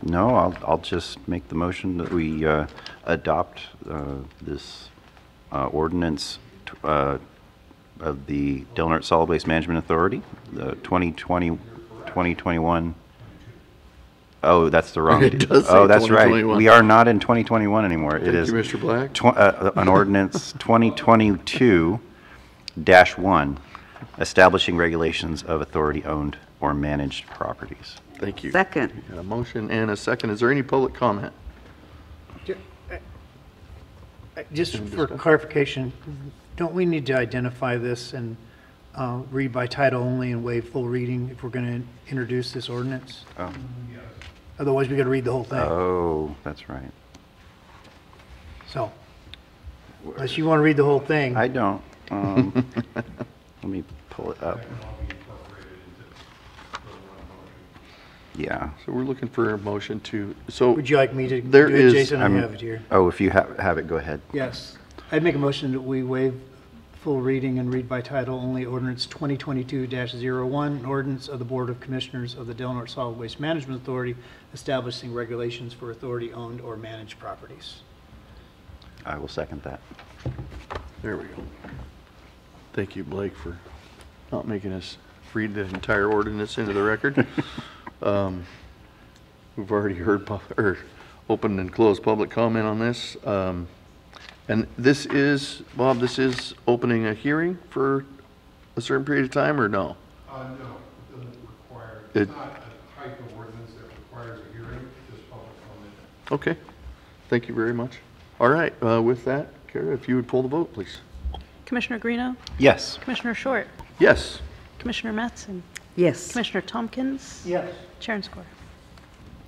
No, I'll just make the motion that we adopt this ordinance of the Del Norte Solid Waste Management Authority, the 2021. Oh, that's the wrong. It does say Oh, that's right. 2021. We are not in 2021 anymore. It Thank is you, Mr. Black. An ordinance 2022-1, establishing regulations of authority-owned or managed properties. Thank you. Second. Got a motion and a second. Is there any public comment? Just for clarification, don't we need to identify this and read by title only and waive full reading if we're going to introduce this ordinance? Oh. Otherwise, we got to read the whole thing. Oh, that's right. So, unless you want to read the whole thing. I don't. Let me pull it up. Yeah. So we're looking for a motion to, so Would you like me to do There it, is- Jason? I I'm- have it here. Oh, if you have it, go ahead. Yes. I'd make a motion that we waive full reading and read by title only ordinance 2022-01, an ordinance of the Board of Commissioners of the Del Norte Solid Waste Management Authority establishing regulations for authority-owned or managed properties. I will second that. there we go. Thank you, Blake, for not making us read the entire ordinance into the record. We've already heard open and closed public comment on this. And this is, Bob, this is opening a hearing for a certain period of time, or no? No, it doesn't require, It- it's not a type of ordinance that requires a hearing, just public comment. Okay, thank you very much. All right, with that, Kara, if you would pull the vote, please. Commissioner Greeno, Yes. Commissioner Short, Yes. Commissioner Mattson, Yes. Commissioner Tompkins, Yes. Chair and Square.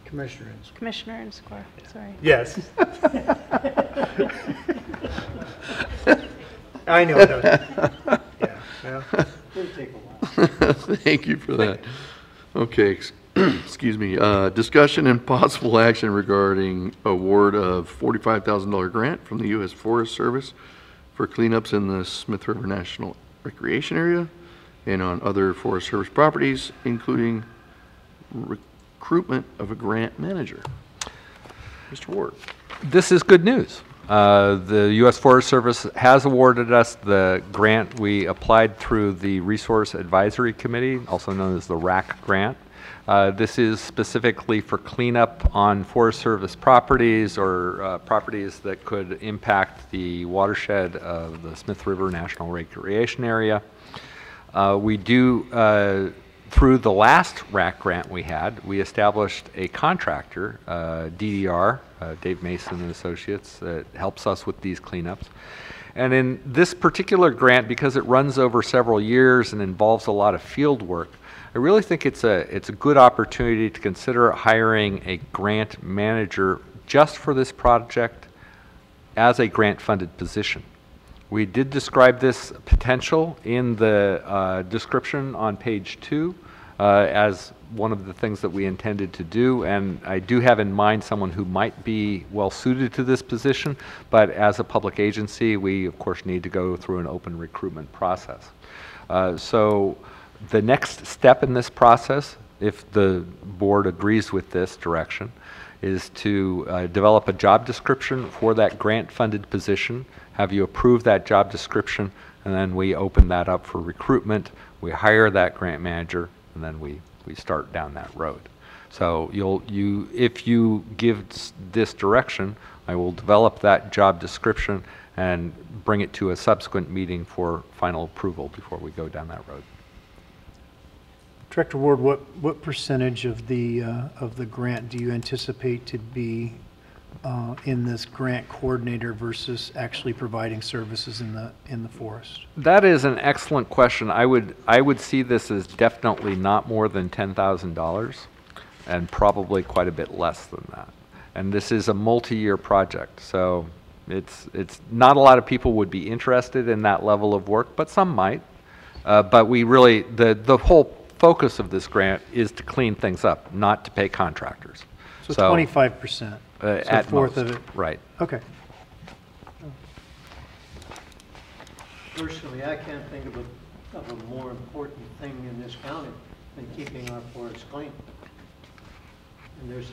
Commissioner. Commissioner and Square, sorry. Yes. I know it does. Yeah, well, Thank you for that. Okay, excuse me. Discussion and possible action regarding award of $45,000 grant from the U.S. Forest Service for cleanups in the Smith River National Recreation Area and on other Forest Service properties, including recruitment of a grant manager. Mr. Ward. This is good news. The U.S. Forest Service has awarded us the grant we applied through the Resource Advisory Committee, also known as the RAC grant. This is specifically for cleanup on Forest Service properties or properties that could impact the watershed of the Smith River National Recreation Area. We do, through the last RAC grant we had, we established a contractor, DDR, Dave Mason and Associates, that helps us with these cleanups. And in this particular grant, because it runs over several years and involves a lot of field work, I really think it's a good opportunity to consider hiring a grant manager just for this project as a grant-funded position. We did describe this potential in the description on page 2 as one of the things that we intended to do, and I do have in mind someone who might be well suited to this position, but as a public agency, we of course need to go through an open recruitment process. So the next step in this process, if the board agrees with this direction, is to develop a job description for that grant-funded position, have you approve that job description, and then we open that up for recruitment, we hire that grant manager, and then we we start down that road. So if you give this direction, I will develop that job description and bring it to a subsequent meeting for final approval before we go down that road. Director Ward, what percentage of the grant do you anticipate to be in this grant coordinator versus actually providing services in the forest? That is an excellent question. I would see this as definitely not more than $10,000 and probably quite a bit less than that. And this is a multi-year project, so it's not a lot of people would be interested in that level of work, but some might. But we really, the whole focus of this grant is to clean things up, not to pay contractors. So 25%. At a fourth most, of it. right. Okay. Personally, I can't think of a more important thing in this county than keeping our forests clean. And there's,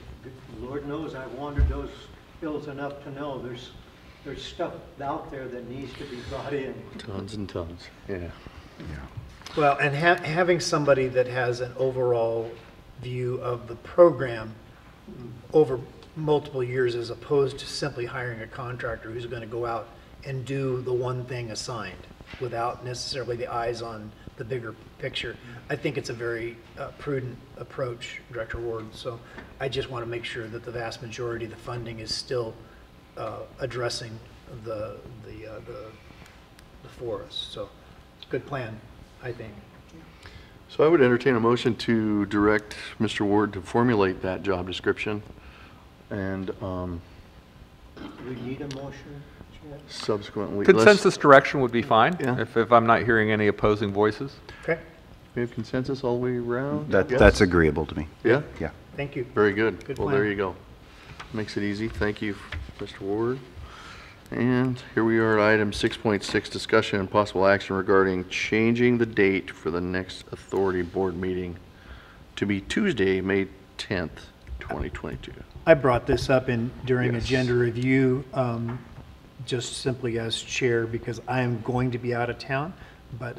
Lord knows, I've wandered those hills enough to know there's stuff out there that needs to be brought in. Tons and tons, yeah. Well, and having somebody that has an overall view of the program over multiple years as opposed to simply hiring a contractor who's going to go out and do the one thing assigned without necessarily the eyes on the bigger picture. I think it's a very prudent approach, Director Ward. So I just want to make sure that the vast majority of the funding is still addressing the forest. So it's a good plan, I think. So I would entertain a motion to direct Mr. Ward to formulate that job description and Do we need a motion, Chad? subsequently. Consensus direction would be fine, Yeah. if I'm not hearing any opposing voices. Okay, We have consensus all the way around? That's agreeable to me. Yeah? Yeah. thank you. Very good. Good Well, plan. there you go. Makes it easy. Thank you, Mr. Ward. And here we are at item 6.6, discussion and possible action regarding changing the date for the next authority board meeting to be Tuesday, May 10th, 2022. I brought this up during Yes. agenda agenda review, just simply as chair, because I am going to be out of town. But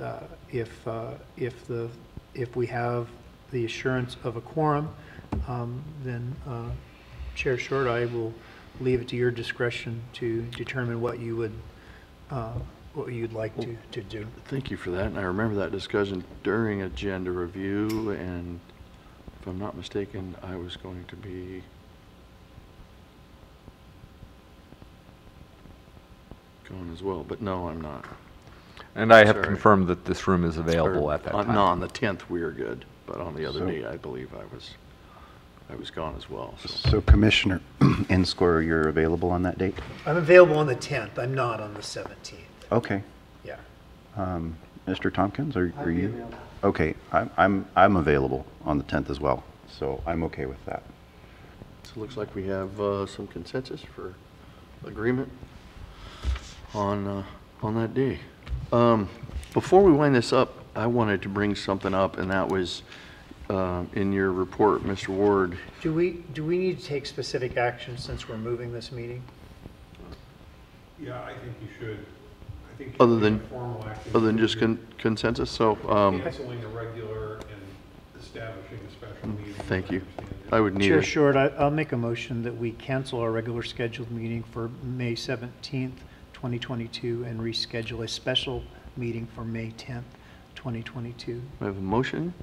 if we have the assurance of a quorum, then Chair Short, I will leave it to your discretion to determine what you would, what you'd like to do. Thank you for that. And I remember that discussion during agenda review, and if I'm not mistaken, I was going to be gone as well, but no, I'm not. And I have Sorry. confirmed that this room is available Or at that on- time. No, on the 10th, we are good, but on the other So- day, I believe I was gone as well, so. So Commissioner Inscore, you're available on that date? I'm available on the 10th. I'm not on the 17th. Okay. Yeah. Mr. Tompkins, are I'd be you? available. Okay, I'm available on the 10th as well, so I'm okay with that. So it looks like we have some consensus for agreement on that day. Before we wind this up, I wanted to bring something up, and that was in your report, Mr. Ward. Do we need to take specific action since we're moving this meeting? Yeah, I think you should. I think. Other than- formal action. Other than just consensus, so, Canceling a regular and establishing a special meeting. thank you. I understand it. I would need Chair a, Short, I'll make a motion that we cancel our regular scheduled meeting for May 17th, 2022, and reschedule a special meeting for May 10th, 2022. I have a motion.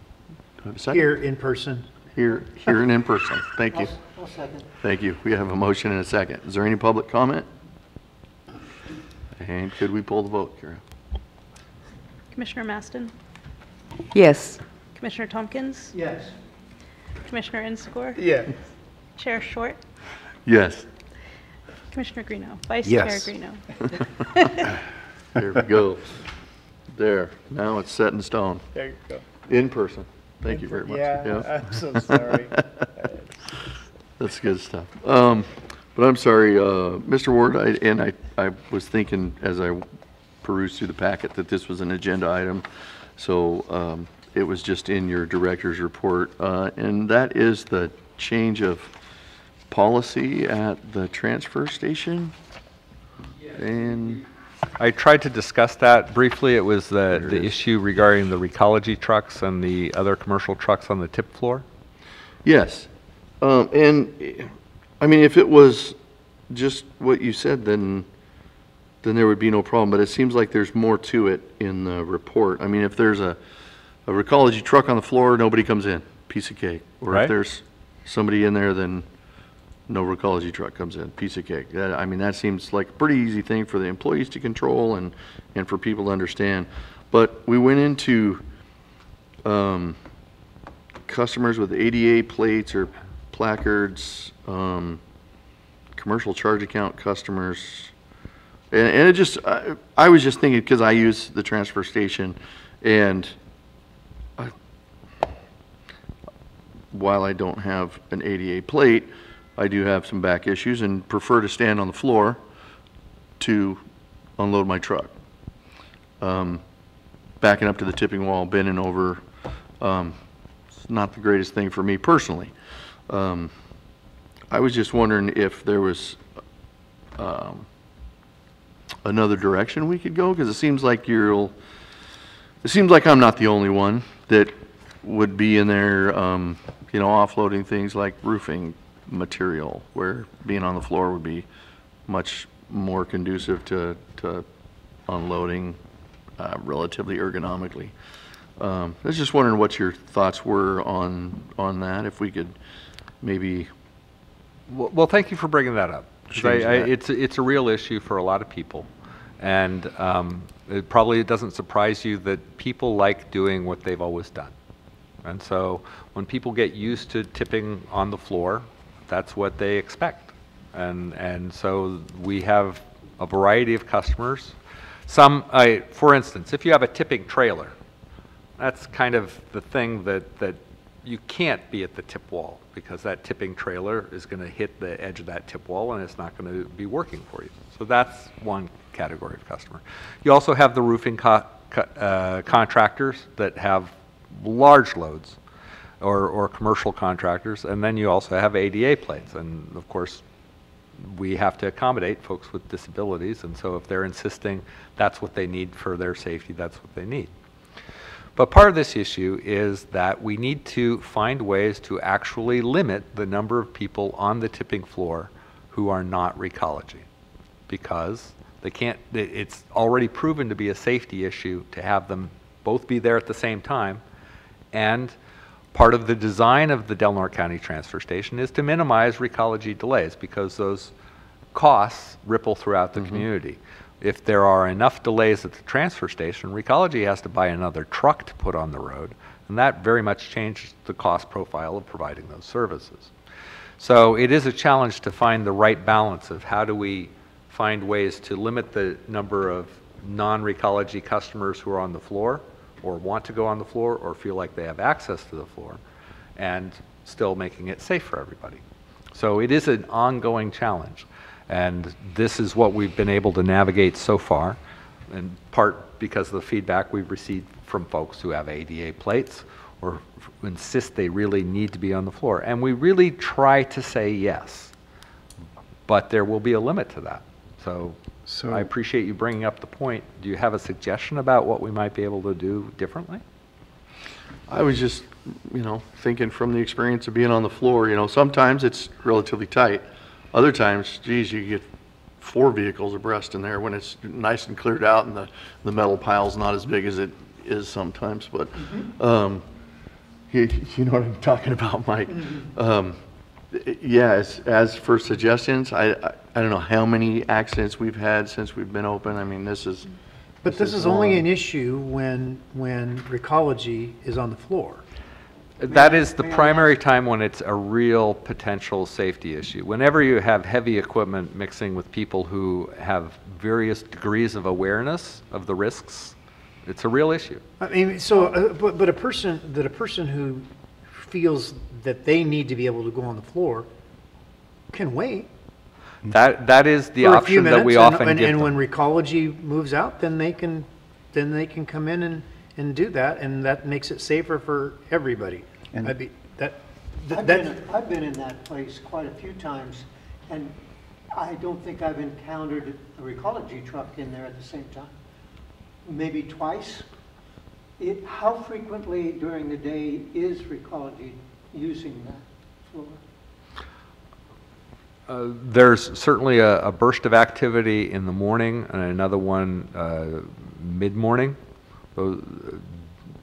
Do I have a second? Here in person. Here and in person. Thank you. I'll second. Thank you. We have a motion and a second. Is there any public comment? And could we pull the vote, Kara? Commissioner Maston, Yes. Commissioner Tompkins, Yes. Commissioner Inscore, Yeah. Chair Short, Yes. Commissioner Greeno, Vice Yes. Chair Greeno. There we go. There. Now it's set in stone. There you go. In person. Thank you very much. Yeah, I'm so sorry. That's good stuff. But I'm sorry, Mr. Ward, I was thinking as I perused through the packet that this was an agenda item. So it was just in your director's report. And that is the change of policy at the transfer station. And I tried to discuss that briefly. It was the issue regarding the Recology trucks and the other commercial trucks on the tip floor. Yes. And, I mean, if it was just what you said, then there would be no problem. But it seems like there's more to it in the report. I mean, if there's a Recology truck on the floor, nobody comes in, piece of cake. Or Right. if there's somebody in there, then no Recology truck comes in, piece of cake. I mean, that seems like a pretty easy thing for the employees to control and for people to understand. But we went into customers with ADA plates or placards, commercial charge account customers. And it just, I was just thinking, because I use the transfer station, and while I don't have an ADA plate, I do have some back issues and prefer to stand on the floor to unload my truck. Backing up to the tipping wall, bending over, it's not the greatest thing for me personally. I was just wondering if there was another direction we could go, because it seems like I'm not the only one that would be in there, offloading things like roofing material, where being on the floor would be much more conducive to unloading relatively ergonomically. I was just wondering what your thoughts were on that, if we could maybe. Well, thank you for bringing that up. 'Cause change that. It's a real issue for a lot of people. And it probably doesn't surprise you that people like doing what they've always done. And so when people get used to tipping on the floor, that's what they expect. And so we have a variety of customers. Some, for instance, if you have a tipping trailer, that's kind of the thing that you can't be at the tip wall, because that tipping trailer is going to hit the edge of that tip wall and it's not going to be working for you. So that's one category of customer. You also have the roofing contractors that have large loads, or commercial contractors, and then you also have ADA plates. And of course, we have to accommodate folks with disabilities, and so if they're insisting that's what they need for their safety, that's what they need. But part of this issue is that we need to find ways to actually limit the number of people on the tipping floor who are not Recology, because they can't, it's already proven to be a safety issue to have them both be there at the same time. And part of the design of the Del Norte County Transfer Station is to minimize Recology delays, because those costs ripple throughout the community. If there are enough delays at the transfer station, Recology has to buy another truck to put on the road, and that very much changes the cost profile of providing those services. So it is a challenge to find the right balance of how do we find ways to limit the number of non-Recology customers who are on the floor, or want to go on the floor, or feel like they have access to the floor, and still making it safe for everybody. So it is an ongoing challenge. And this is what we've been able to navigate so far, in part because of the feedback we've received from folks who have ADA plates or insist they really need to be on the floor. And we really try to say yes, but there will be a limit to that. So I appreciate you bringing up the point. Do you have a suggestion about what we might be able to do differently? I was just, thinking from the experience of being on the floor, sometimes it's relatively tight. Other times, geez, you get 4 vehicles abreast in there when it's nice and cleared out and the metal pile's not as big as it is sometimes. But you know what I'm talking about, Mike. Yeah, as for suggestions, I don't know how many accidents we've had since we've been open. I mean, this is. But this is only an issue when Recology is on the floor. That is the primary time when it's a real potential safety issue. Whenever you have heavy equipment mixing with people who have various degrees of awareness of the risks, it's a real issue. I mean, so, but a person who feels that they need to be able to go on the floor can wait. That is the for a few option that we minutes, often give and them. when Recology moves out, then they can come in and do that, and that makes it safer for everybody. And I've been in that place quite a few times, and I don't think I've encountered a Recology truck in there at the same time. Maybe twice. How frequently during the day is Recology using that floor? There's certainly a burst of activity in the morning and another one mid-morning.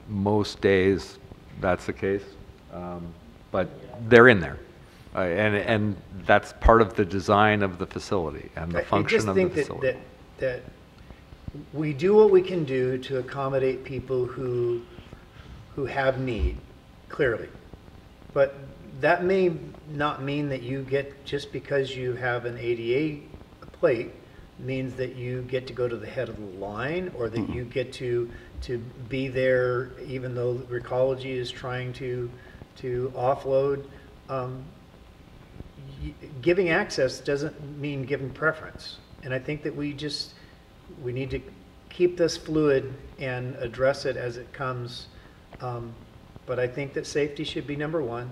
Most days that's the case, but they're in there. And that's part of the design of the facility and the function of the facility. I just think that we do what we can do to accommodate people who have need, clearly. But that may not mean that you get, just because you have an ADA plate, means that you get to go to the head of the line, or that you get to be there even though Recology is trying to offload. Giving access doesn't mean giving preference. And I think that we need to keep this fluid and address it as it comes. But I think that safety should be number one.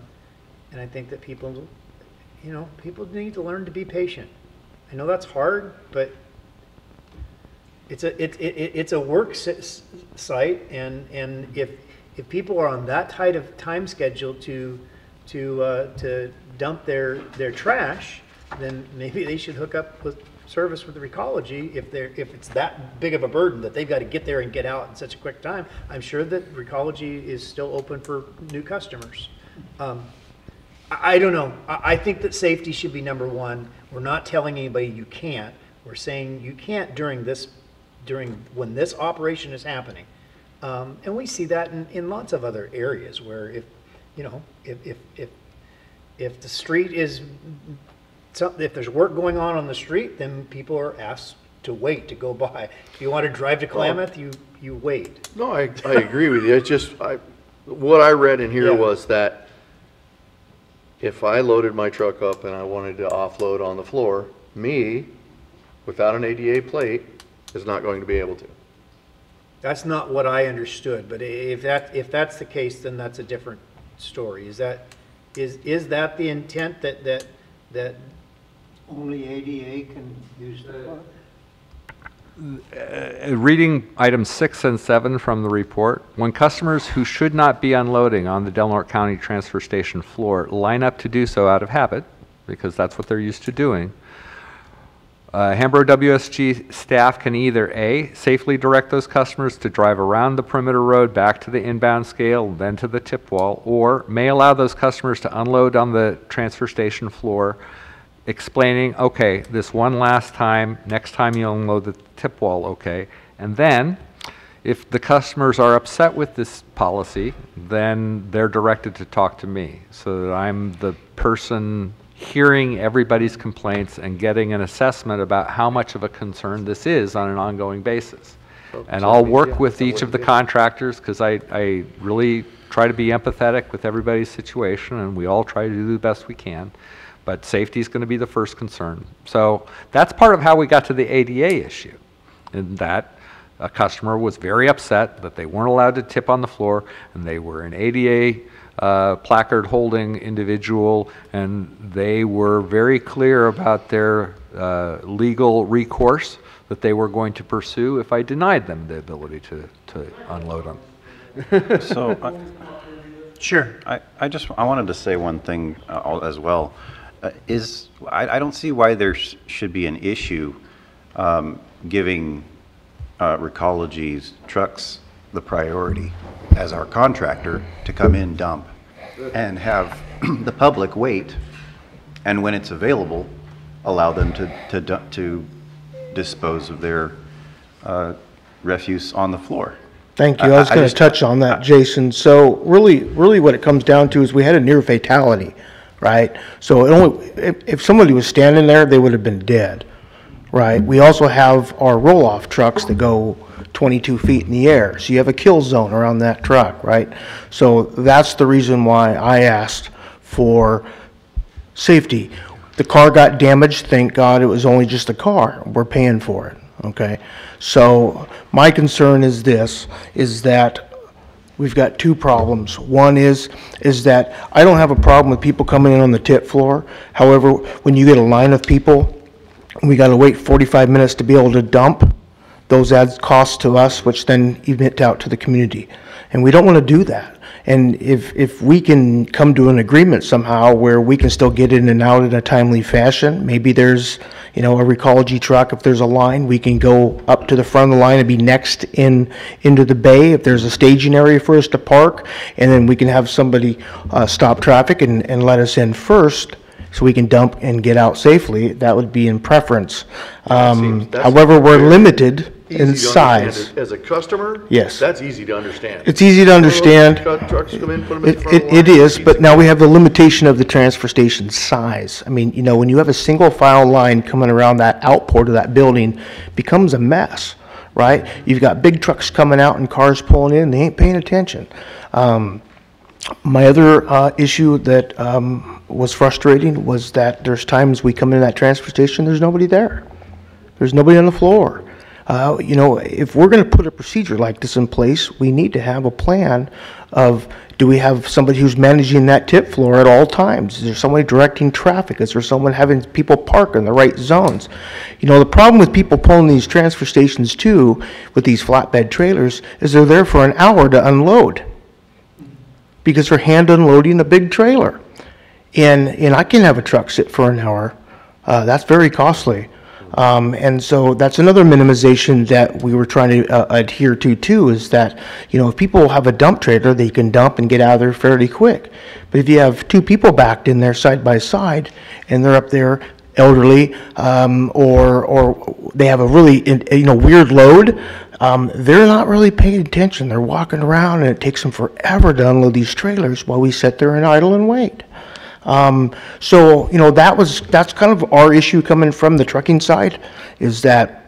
And I think that people need to learn to be patient. I know that's hard, but it's a work site, and if people are on that tight of time schedule to dump their trash, then maybe they should hook up with service with the Recology if it's that big of a burden that they've got to get there and get out in such a quick time. I'm sure that Recology is still open for new customers. I don't know. I think that safety should be number one. We're not telling anybody you can't. We're saying you can't during when this operation is happening. And we see that in lots of other areas where if the street is, if there's work going on the street, then people are asked to wait to go by. If you want to drive to Klamath, you wait. No, I agree with you. It's just, what I read in here was that if I loaded my truck up and I wanted to offload on the floor, me, without an ADA plate, is not going to be able to. That's not what I understood, but if that's the case, then that's a different story. Is that the intent that only ADA can use the park? Reading items 6 and 7 from the report, when customers who should not be unloading on the Del Norte County transfer station floor line up to do so out of habit, because that's what they're used to doing, Hambro WSG staff can either A, safely direct those customers to drive around the perimeter road back to the inbound scale, then to the tip wall, or may allow those customers to unload on the transfer station floor, explaining, okay, this one last time, next time you unload the tip wall, okay. And then, if the customers are upset with this policy, then they're directed to talk to me, so that I'm the person hearing everybody's complaints and getting an assessment about how much of a concern this is on an ongoing basis. And I'll work with each of the contractors, because I really try to be empathetic with everybody's situation, and we all try to do the best we can. But safety is going to be the first concern. So that's part of how we got to the ADA issue, in that a customer was very upset that they weren't allowed to tip on the floor, and they were an ADA placard holding individual, and they were very clear about their legal recourse that they were going to pursue if I denied them the ability to unload on. So, Sure. I wanted to say one thing as well. I don't see why there should be an issue giving Recology's trucks the priority as our contractor to come in, dump, and have the public wait, and when it's available, allow them to dispose of their refuse on the floor. Thank you. I was going to touch on that, Jason. So really what it comes down to is we had a near fatality, right? So if somebody was standing there, they would have been dead, right? We also have our roll-off trucks that go 22 feet in the air. So you have a kill zone around that truck, right? So that's the reason why I asked for safety. The car got damaged. Thank God it was only just a car. We're paying for it, okay? So my concern is this, is that we've got two problems. One is that I don't have a problem with people coming in on the tip floor. However, when you get a line of people We got to wait 45 minutes to be able to dump. Those adds costs to us, which then emit out to the community. And we don't want to do that. And if we can come to an agreement somehow where we can still get in and out in a timely fashion, maybe there's, a recology truck, if there's a line, we can go up to the front of the line and be next into the bay. If there's a staging area for us to park, and then we can have somebody stop traffic and let us in first, so we can dump and get out safely, that would be in preference. However, we're limited in size. As a customer? Yes. That's easy to understand. It's easy to understand. Trucks come in, put them in the front of the It line. is, but now we have the limitation of the transfer station size. I mean, when you have a single file line coming around that outport of that building, it becomes a mess, right? You've got big trucks coming out and cars pulling in, they ain't paying attention. My other issue that was frustrating was that there's times we come into that transfer station, there's nobody there. There's nobody on the floor. If we're going to put a procedure like this in place, we need to have a plan of, do we have somebody who's managing that tip floor at all times? Is there somebody directing traffic? Is there someone having people park in the right zones? The problem with people pulling these transfer stations too, with these flatbed trailers, is they're there for an hour to unload because they're hand unloading a big trailer. And I can have a truck sit for an hour. That's very costly. And so that's another minimization that we were trying to adhere to too, is that, if people have a dump trailer, they can dump and get out of there fairly quick. But if you have two people backed in there side by side and they're up there elderly, or they have a really, weird load, they're not really paying attention. They're walking around and it takes them forever to unload these trailers while we sit there and idle and wait. That's kind of our issue coming from the trucking side, is that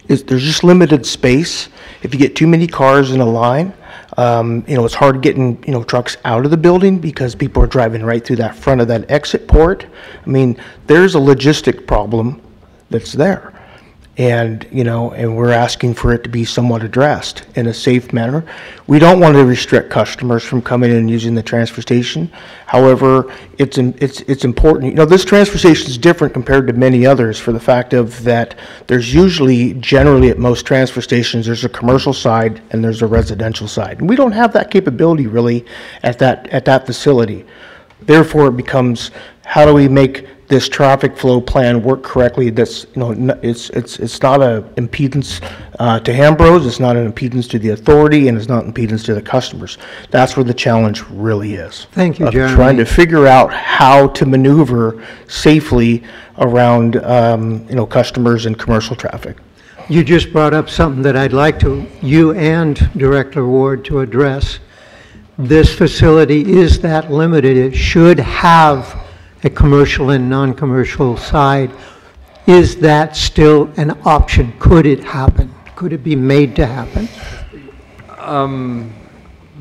there's just limited space. If you get too many cars in a line, it's hard getting, trucks out of the building because people are driving right through that front of that exit port. I mean, there's a logistic problem that's there. And, and we're asking for it to be somewhat addressed in a safe manner. We don't want to restrict customers from coming in and using the transfer station. However, it's important. This transfer station is different compared to many others for the fact of that there's generally at most transfer stations, there's a commercial side and there's a residential side. And we don't have that capability really at that facility. Therefore, it becomes, how do we make this traffic flow plan work correctly? That's, it's not an impedance to Hambros, it's not an impedance to the authority, and it's not an impedance to the customers. That's where the challenge really is. Thank you, of Jeremy. Trying to figure out how to maneuver safely around, customers and commercial traffic. You just brought up something that I'd like you and Director Ward to address. This facility is that limited. It should have a commercial and non-commercial side. Is that still an option? Could it happen? Could it be made to happen?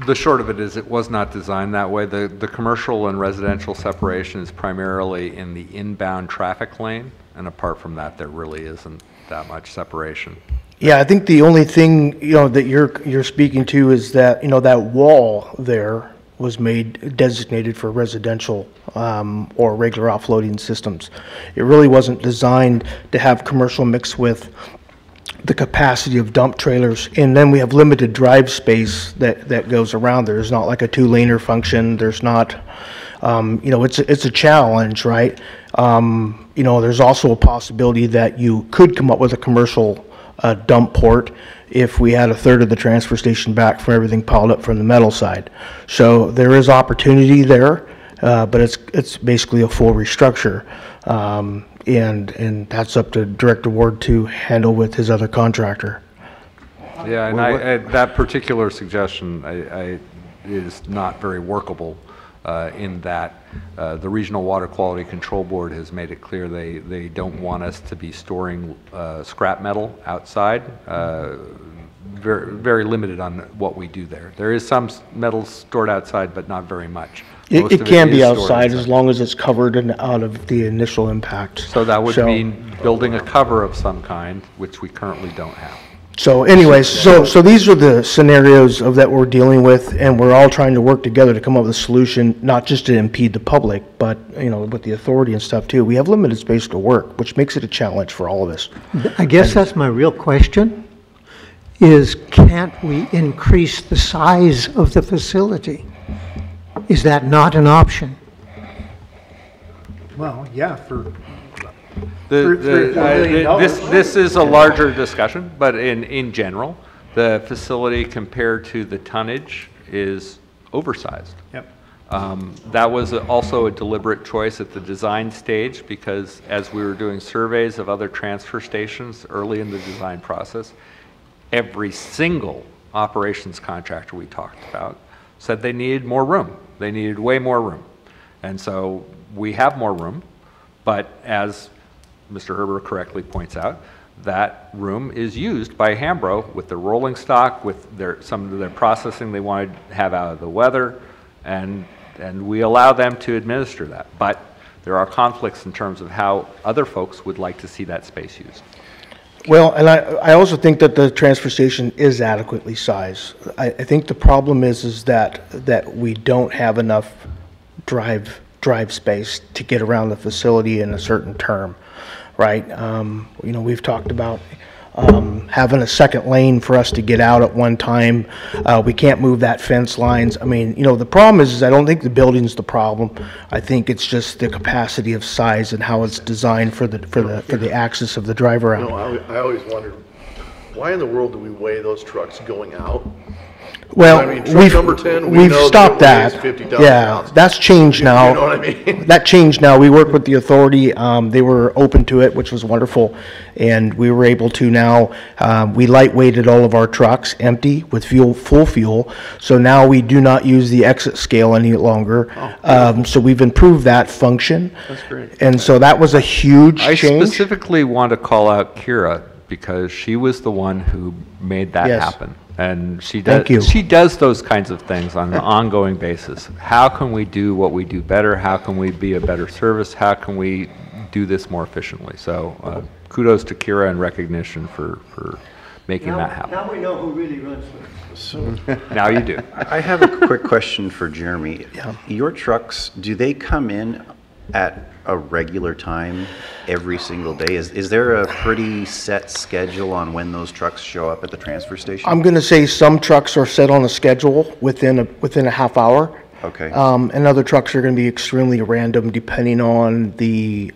The short of it is, it was not designed that way. The commercial and residential separation is primarily in the inbound traffic lane, and apart from that, there really isn't that much separation. Yeah, I think the only thing, that you're speaking to is that, that wall there was designated for residential or regular offloading systems. It really wasn't designed to have commercial mixed with the capacity of dump trailers. And then we have limited drive space that goes around there. There's not like a two-laner function. There's not, it's a challenge, right? There's also a possibility that you could come up with a commercial dump port if we had a third of the transfer station back from everything piled up from the metal side. So there is opportunity there, but it's basically a full restructure. And that's up to Director Ward to handle with his other contractor. Yeah, and that particular suggestion is not very workable in that the Regional Water Quality Control Board has made it clear they don't want us to be storing scrap metal outside. Very, very limited on what we do there. There is some metal stored outside, but not very much. It can be outside as long as it's covered and out of the initial impact. So that would mean building a cover of some kind, which we currently don't have. So anyways, so these are the scenarios of that we're dealing with, and we're all trying to work together to come up with a solution, not just to impede the public, but, you know, with the authority and stuff too. We have limited space to work, which makes it a challenge for all of us. I guess that's my real question, is can't we increase the size of the facility? Is that not an option? Well, yeah, for This is a larger discussion, but in general, the facility compared to the tonnage is oversized. Yep. That was also a deliberate choice at the design stage, because as we were doing surveys of other transfer stations early in the design process, every single operations contractor we talked about said they needed more room. They needed way more room. And so we have more room, but as Mr. Herber correctly points out, that room is used by Hambro with the rolling stock, with some of their processing they wanted to have out of the weather, and we allow them to administer that. But there are conflicts in terms of how other folks would like to see that space used. Well, and I also think that the transfer station is adequately sized. I think the problem is that we don't have enough drive space to get around the facility in a certain term, right? You know, we've talked about having a second lane for us to get out at one time. We can't move that fence lines. I mean, you know, the problem is I don't think the building's the problem. I think it's just the capacity of size and how it's designed for the access of the drive around. No, I always wondered, why in the world do we weigh those trucks going out? Well, I mean, truck number 10, we we've know stopped that that. weighs 50,000 Yeah, pounds. that's changed now. You know what I mean? That changed now. We work with the authority. They were open to it, which was wonderful. And we were able to now, we lightweighted all of our trucks empty with full fuel. So now we do not use the exit scale any longer. So we've improved that function. That's great. And so that was a huge I change. specifically want to call out Kira, because she was the one who made that Yes. happen. And she Thank you. does, she does those kinds of things on an ongoing basis. How can we do what we do better? How can we be a better service? How can we do this more efficiently? So kudos to Kira and recognition for making that happen. Now we know who really runs this. So Now you do. I have a quick question for Jeremy. Your trucks, do they come in at a regular time every single day? Is there a pretty set schedule on when those trucks show up at the transfer station? I'm going to say some trucks are set on a schedule within a half hour. Okay. And other trucks are going to be extremely random depending on the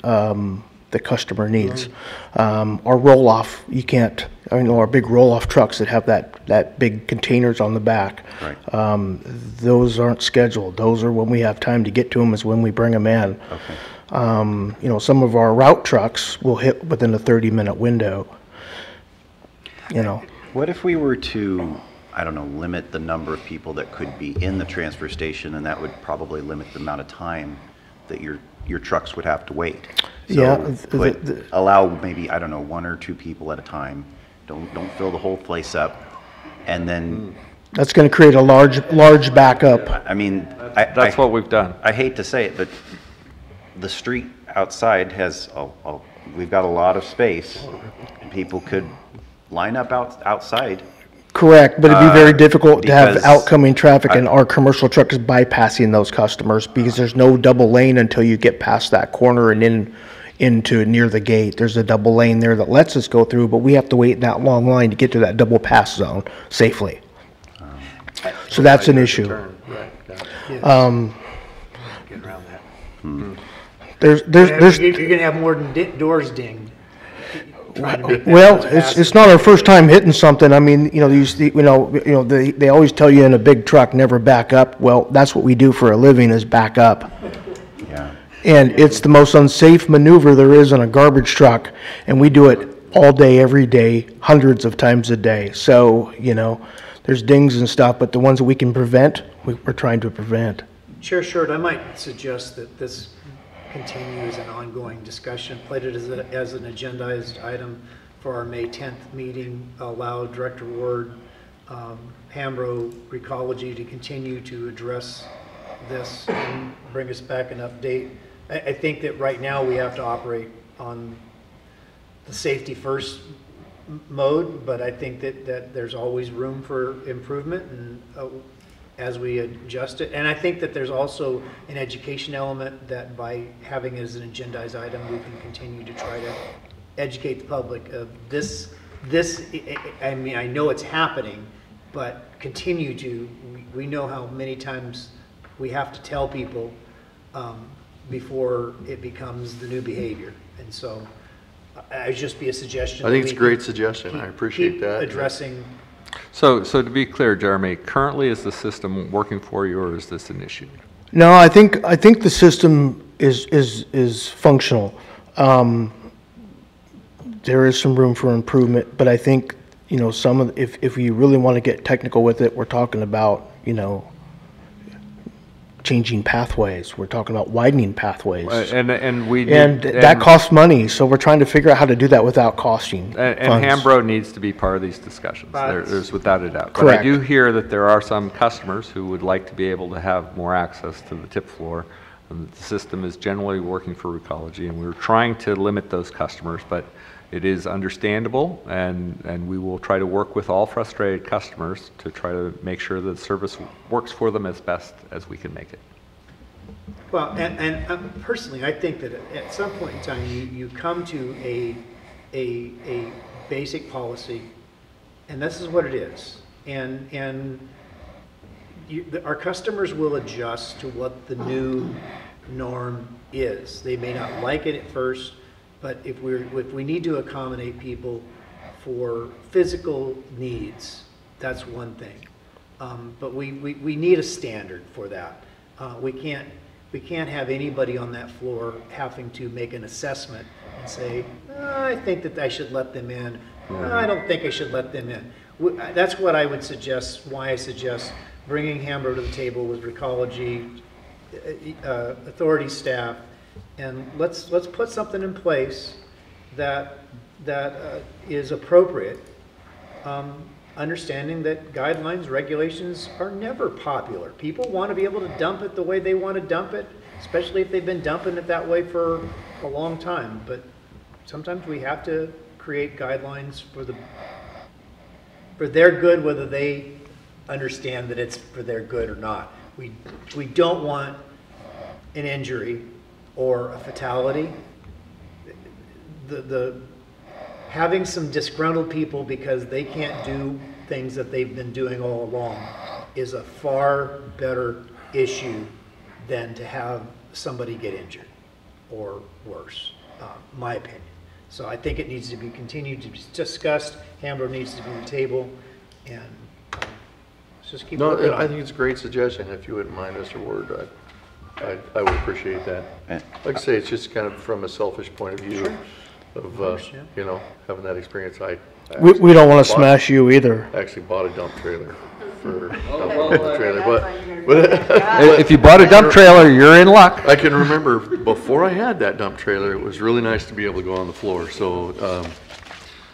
customer needs. Our roll-off, you can't, I know our big roll-off trucks that have that big containers on the back. Right. Those aren't scheduled. Those are when we have time to get to them, is when we bring them in. Okay. You know, some of our route trucks will hit within a 30-minute window, you know. What if we were to, I don't know, limit the number of people that could be in the transfer station, and that would probably limit the amount of time that your trucks would have to wait? So Yeah, allow maybe, I don't know, 1 or 2 people at a time. Don't fill the whole place up, and then. That's going to create a large backup. I mean, That's what we've done. I hate to say it, but the street outside has, we've got a lot of space, and people could line up outside. Correct, but it'd be very difficult to have because outcoming traffic, and our commercial truck is bypassing those customers because there's no double lane until you get past that corner and into near the gate. There's a double lane there that lets us go through, but we have to wait in that long line to get to that double pass zone safely. So that's an issue. There's You're going to have more than doors dinged. Well, it's not our first time hitting something. I mean, you know, they always tell you in a big truck, never back up. Well, that's what we do for a living, is back up. Yeah. And it's the most unsafe maneuver there is on a garbage truck, and we do it all day, every day, hundreds of times a day. So, you know, there's dings and stuff, but the ones that we can prevent, we're trying to prevent. Chair Short, I might suggest that this continue as an ongoing discussion, played it as an agendized item for our May 10th meeting, allow Director Ward, Hambro Recology to continue to address this and bring us back an update. I think that right now we have to operate on the safety first mode, but I think that there's always room for improvement and as we adjust it. And I think that there's also an education element that by having it as an agendized item, we can continue to try to educate the public of this, I mean, I know it's happening, but continue to, we know how many times we have to tell people before it becomes the new behavior. And so I'd just be a suggestion. I think it's a great suggestion. I appreciate that. Addressing. So to be clear, Jeremy, currently is the system working for you, or is this an issue? No, I think the system is functional. There is some room for improvement, but I think, you know, if we really want to get technical with it, we're talking about, you know, changing pathways. We're talking about widening pathways. And that costs money, so we're trying to figure out how to do that without costing And funds. Hambro needs to be part of these discussions. There's without a doubt. But I Correct. do hear that there are some customers who would like to be able to have more access to the tip floor. And the system is generally working for Recology, and we're trying to limit those customers, but it is understandable, and we will try to work with all frustrated customers to try to make sure that the service works for them as best as we can make it. Well, and personally, I think that at some point in time, you come to a basic policy, and this is what it is. And our customers will adjust to what the new norm is. They may not like it at first, but if we need to accommodate people for physical needs, that's one thing. But we need a standard for that. We can't have anybody on that floor having to make an assessment and say, I think that I should let them in. I don't think I should let them in. That's what I would suggest, why I suggest bringing Hambro to the table with Recology, authority staff, and let's put something in place that is appropriate, understanding that guidelines, regulations are never popular. People want to be able to dump it the way they want to dump it, especially if they've been dumping it that way for a long time. But sometimes we have to create guidelines for their good, whether they understand that it's for their good or not. We don't want an injury or a fatality. Having some disgruntled people because they can't do things that they've been doing all along is a far better issue than to have somebody get injured or worse, my opinion. So I think it needs to be continued to be discussed. Hambro needs to be on the table, and let's just keep working on it. I think it's a great suggestion. If you wouldn't mind, Mr. Ward, I would appreciate that. Like I say, it's just kind of from a selfish point of view of you know, having that experience. We don't want to smash you either. I actually bought a dump trailer for a trailer, If you bought a dump trailer, you're in luck. I can remember before I had that dump trailer, it was really nice to be able to go on the floor. So,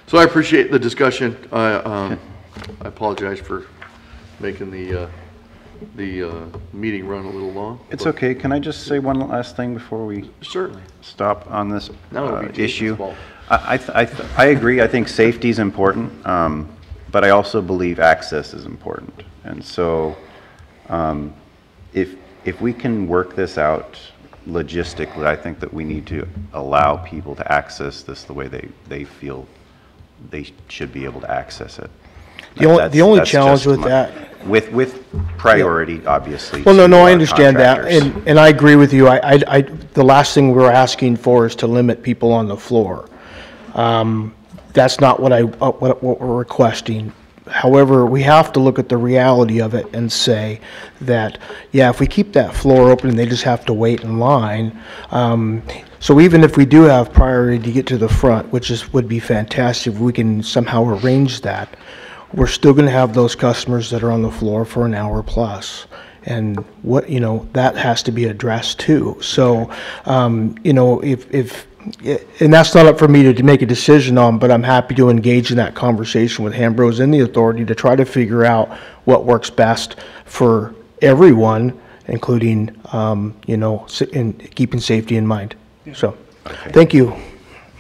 so I appreciate the discussion. I apologize for making the meeting run a little long. It's okay. Can I just say one last thing before we certainly stop on this issue? fault. I agree. I think safety is important, but I also believe access is important. And so, if we can work this out logistically, I think that we need to allow people to access this the way they feel they should be able to access it. The only challenge with that, with priority, obviously. well, no, I to understand that, contractors. and I agree with you. The last thing we're asking for is to limit people on the floor. That's not what we're requesting. However, we have to look at the reality of it and say that, yeah, if we keep that floor open and they just have to wait in line, so even if we do have priority to get to the front, which would be fantastic if we can somehow arrange that, we're still going to have those customers that are on the floor for an hour plus. And that has to be addressed too. So, and that's not up for me to make a decision on, but I'm happy to engage in that conversation with Hambros and the authority to try to figure out what works best for everyone, including, in keeping safety in mind. So, thank you.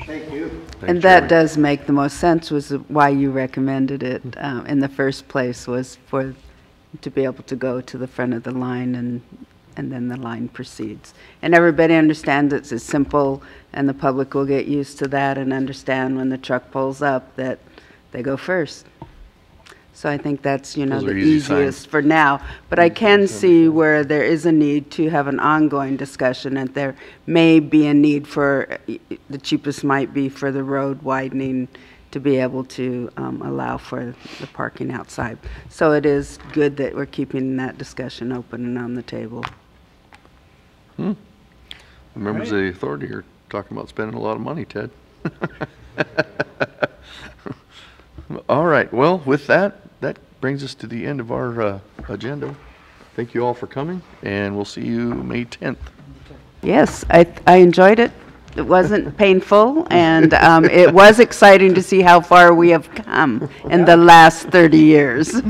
Thank you. And that does make the most sense, was why you recommended it in the first place, was to be able to go to the front of the line and then the line proceeds. And everybody understands it's as simple, and the public will get used to that and understand when the truck pulls up that they go first. So I think that's, Those the are easy signs. easiest for now. But I can see where there is a need to have an ongoing discussion, and there may be a need for, the cheapest might be for the road widening to be able to allow for the parking outside. So it is good that we're keeping that discussion open and on the table. The members of the authority are talking about spending a lot of money, Ted. All right, well, with that brings us to the end of our agenda. Thank you all for coming, and we'll see you May 10th. Yes, I enjoyed it. It wasn't painful, and it was exciting to see how far we have come in the last 30 years.